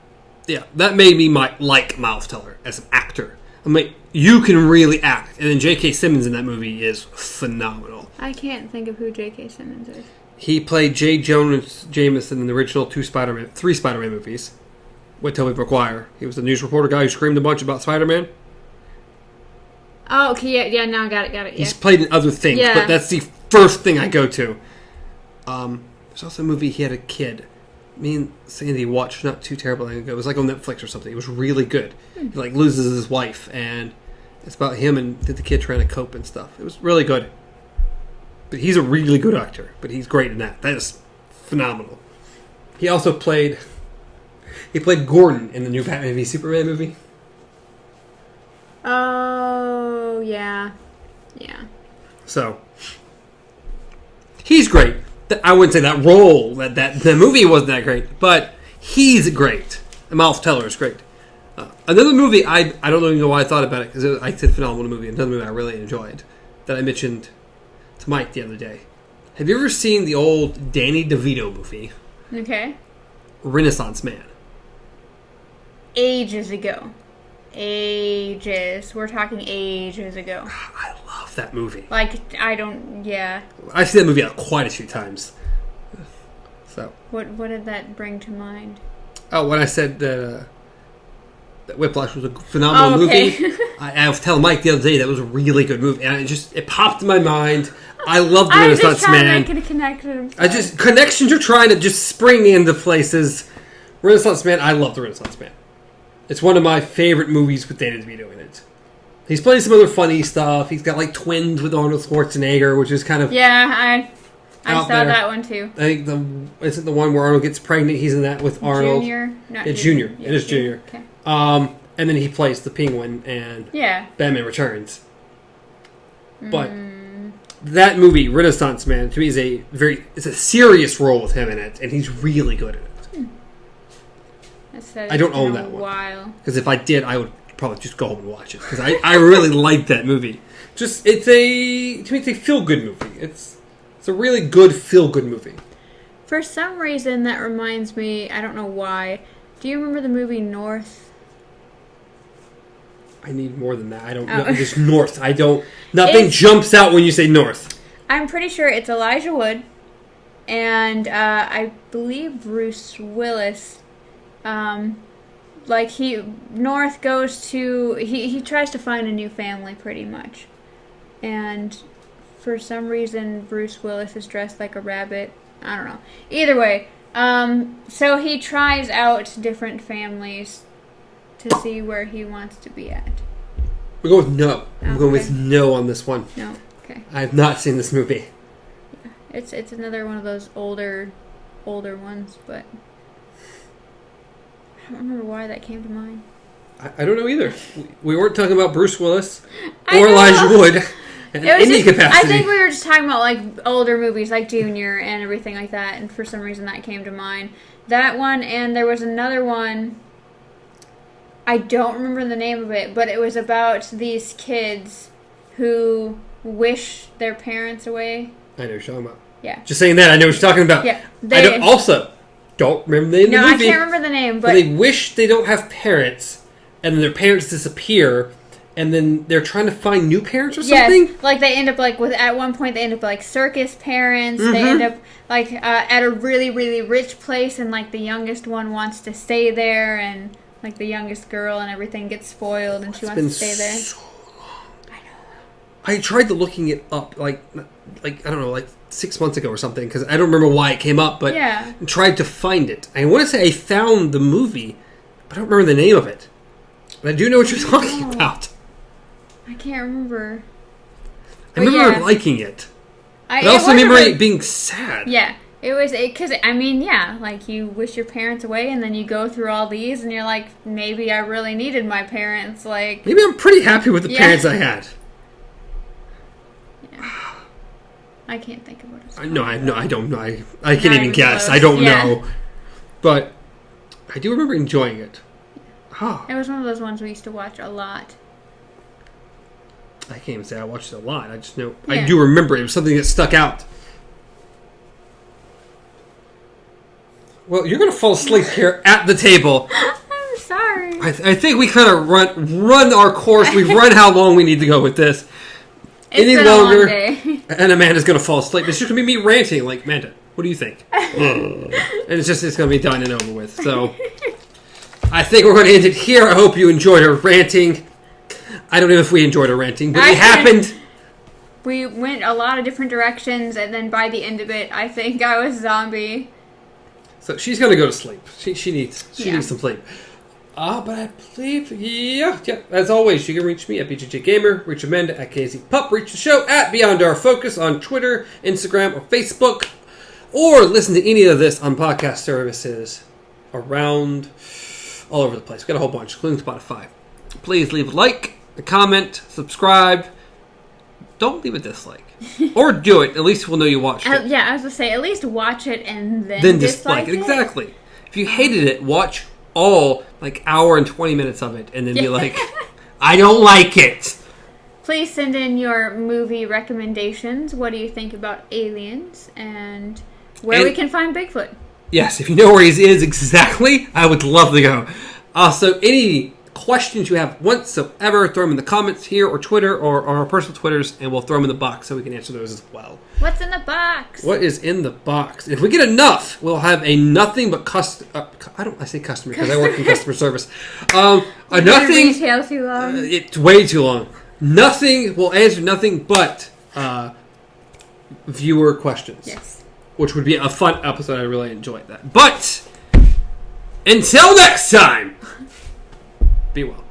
Speaker 1: Yeah, that made me like Miles Teller as an actor. I mean, you can really act. And then J.K. Simmons in that movie is phenomenal.
Speaker 2: I can't think of who J.K. Simmons is.
Speaker 1: He played J. Jonah Jameson in the original three Spider-Man movies with Tobey Maguire. He was the news reporter guy who screamed a bunch about Spider-Man.
Speaker 2: Oh, okay, yeah, now got it, yeah.
Speaker 1: He's played in other things, but that's the first thing I go to. There's also a movie he had a kid. Me and Sandy watched not too terrible long ago. It was like on Netflix or something. It was really good. He like loses his wife, and it's about him and the kid trying to cope and stuff. It was really good. But he's a really good actor. But he's great in that. That is phenomenal. He also played Gordon in the new Batman v Superman movie.
Speaker 2: Oh, yeah. Yeah.
Speaker 1: So, he's great. I wouldn't say that role, that the movie wasn't that great, but he's great. And Miles Teller is great. Another movie, I don't even know why I thought about it, because I said phenomenal movie. Another movie I really enjoyed that I mentioned to Mike the other day. Have you ever seen the old Danny DeVito movie?
Speaker 2: Okay.
Speaker 1: Renaissance Man.
Speaker 2: Ages ago. Ages. We're talking ages ago.
Speaker 1: I love that movie.
Speaker 2: Like,
Speaker 1: I've seen that movie quite a few times. So.
Speaker 2: What did that bring to mind?
Speaker 1: Oh, when I said that Whiplash was a phenomenal movie, I was telling Mike the other day that was a really good movie, and it popped in my mind. I love the Renaissance Man.
Speaker 2: I'm just trying to make it a connection.
Speaker 1: Connections are trying to just spring into places. Renaissance Man, I love the Renaissance Man. It's one of my favorite movies with Danny DeVito in it. He's playing some other funny stuff. He's got like twins with Arnold Schwarzenegger, which is kind of
Speaker 2: I saw that one too.
Speaker 1: I think isn't the one where Arnold gets pregnant. He's in that with Arnold.
Speaker 2: Junior, not
Speaker 1: it's
Speaker 2: Junior.
Speaker 1: Junior. It is Junior.
Speaker 2: Okay.
Speaker 1: And then he plays the Penguin and Batman Returns. But that movie, Renaissance Man, to me is it's a serious role with him in it, and he's really good at it.
Speaker 2: I
Speaker 1: don't own that one. Because if I did, I would probably just go home and watch it. Because I really like that movie. To me, it's a feel-good movie. It's a really good feel-good movie.
Speaker 2: For some reason, that reminds me, I don't know why. Do you remember the movie North?
Speaker 1: I need more than that. I don't know. Just North. Nothing jumps out when you say North. I'm
Speaker 2: pretty sure it's Elijah Wood. And I believe Bruce Willis. North goes to... He tries to find a new family, pretty much. And for some reason, Bruce Willis is dressed like a rabbit. I don't know. Either way, so he tries out different families to see where he wants to be at.
Speaker 1: We're going with no. I'm going with no on this one.
Speaker 2: No, okay.
Speaker 1: I have not seen this movie.
Speaker 2: Yeah, it's another one of those older ones, but I don't remember why that came to mind.
Speaker 1: I don't know either. We weren't talking about Bruce Willis or Elijah Wood in any capacity.
Speaker 2: I think we were just talking about like older movies like Junior and everything like that, and for some reason that came to mind. That one, and there was another one. I don't remember the name of it, but it was about these kids who wish their parents away.
Speaker 1: I know what you're talking about.
Speaker 2: Yeah.
Speaker 1: Just saying that, I know what you're talking about.
Speaker 2: Yeah.
Speaker 1: I don't remember the name of the movie.
Speaker 2: No, I can't remember the name, but
Speaker 1: they wish they don't have parents, and then their parents disappear, and then they're trying to find new parents or something?
Speaker 2: Yes, like they end up like at one point they end up like circus parents. Mm-hmm. They end up like at a really, really rich place, and like the youngest one wants to stay there, and like the youngest girl and everything gets spoiled, and she wants to stay there.
Speaker 1: So long. I know. I tried to looking it up like I don't know, like 6 months ago or something, because I don't remember why it came up, but I tried to find it. I want to say I found the movie, but I don't remember the name of it. But I do know what you're talking about.
Speaker 2: I can't remember.
Speaker 1: I remember liking it. I also remember it being sad.
Speaker 2: Yeah. It was, because, I mean, yeah, like, you wish your parents away, and then you go through all these, and you're like, maybe I really needed my parents, like...
Speaker 1: Maybe I'm pretty happy with the parents I had.
Speaker 2: Yeah. I can't think of what it's called.
Speaker 1: No, I don't know. I can't even guess. Close. I don't know. But I do remember enjoying it. Oh.
Speaker 2: It was one of those ones we used to watch a lot.
Speaker 1: I can't even say I watched it a lot. I just know... I do remember it. It was something that stuck out. Well, you're going to fall asleep here at the table.
Speaker 2: I'm sorry.
Speaker 1: I think we kind of run our course. We've run how long we need to go with this. Any longer, and Amanda's going to fall asleep. It's just going to be me ranting like, Amanda, what do you think? And it's going to be done and over with. So I think we're going to end it here. I hope you enjoyed our ranting. I don't know if we enjoyed our ranting, but it happened.
Speaker 2: We went a lot of different directions, and then by the end of it, I think I was zombie.
Speaker 1: So she's going to go to sleep. She needs some sleep. But I believe, yeah. As always, you can reach me at BJJ Gamer, reach Amanda at KZ Pup, reach the show at Beyond Our Focus on Twitter, Instagram, or Facebook, or listen to any of this on podcast services around all over the place. We've got a whole bunch, including Spotify. Please leave a like, a comment, subscribe. Don't leave a dislike. Or do it. At least we'll know you watched it.
Speaker 2: Yeah, I was going to say, at least watch it and then dislike it.
Speaker 1: Exactly. If you hated it, watch all, hour and 20 minutes of it, and then be like, I don't like it.
Speaker 2: Please send in your movie recommendations. What do you think about Aliens? And where we can find Bigfoot. Yes, if you know where he is exactly, I would love to go. Also, any questions you have whatsoever, throw them in the comments here or Twitter or on our personal Twitters, and we'll throw them in the box so we can answer those as well. What's in the box?
Speaker 1: What is in the box? If we get enough, we'll have a nothing but I say customer because I work in customer service. A nothing.
Speaker 2: Retail too long.
Speaker 1: It's way too long. Nothing. We'll answer nothing but viewer questions.
Speaker 2: Yes.
Speaker 1: Which would be a fun episode. I really enjoyed that. But until next time. Be well.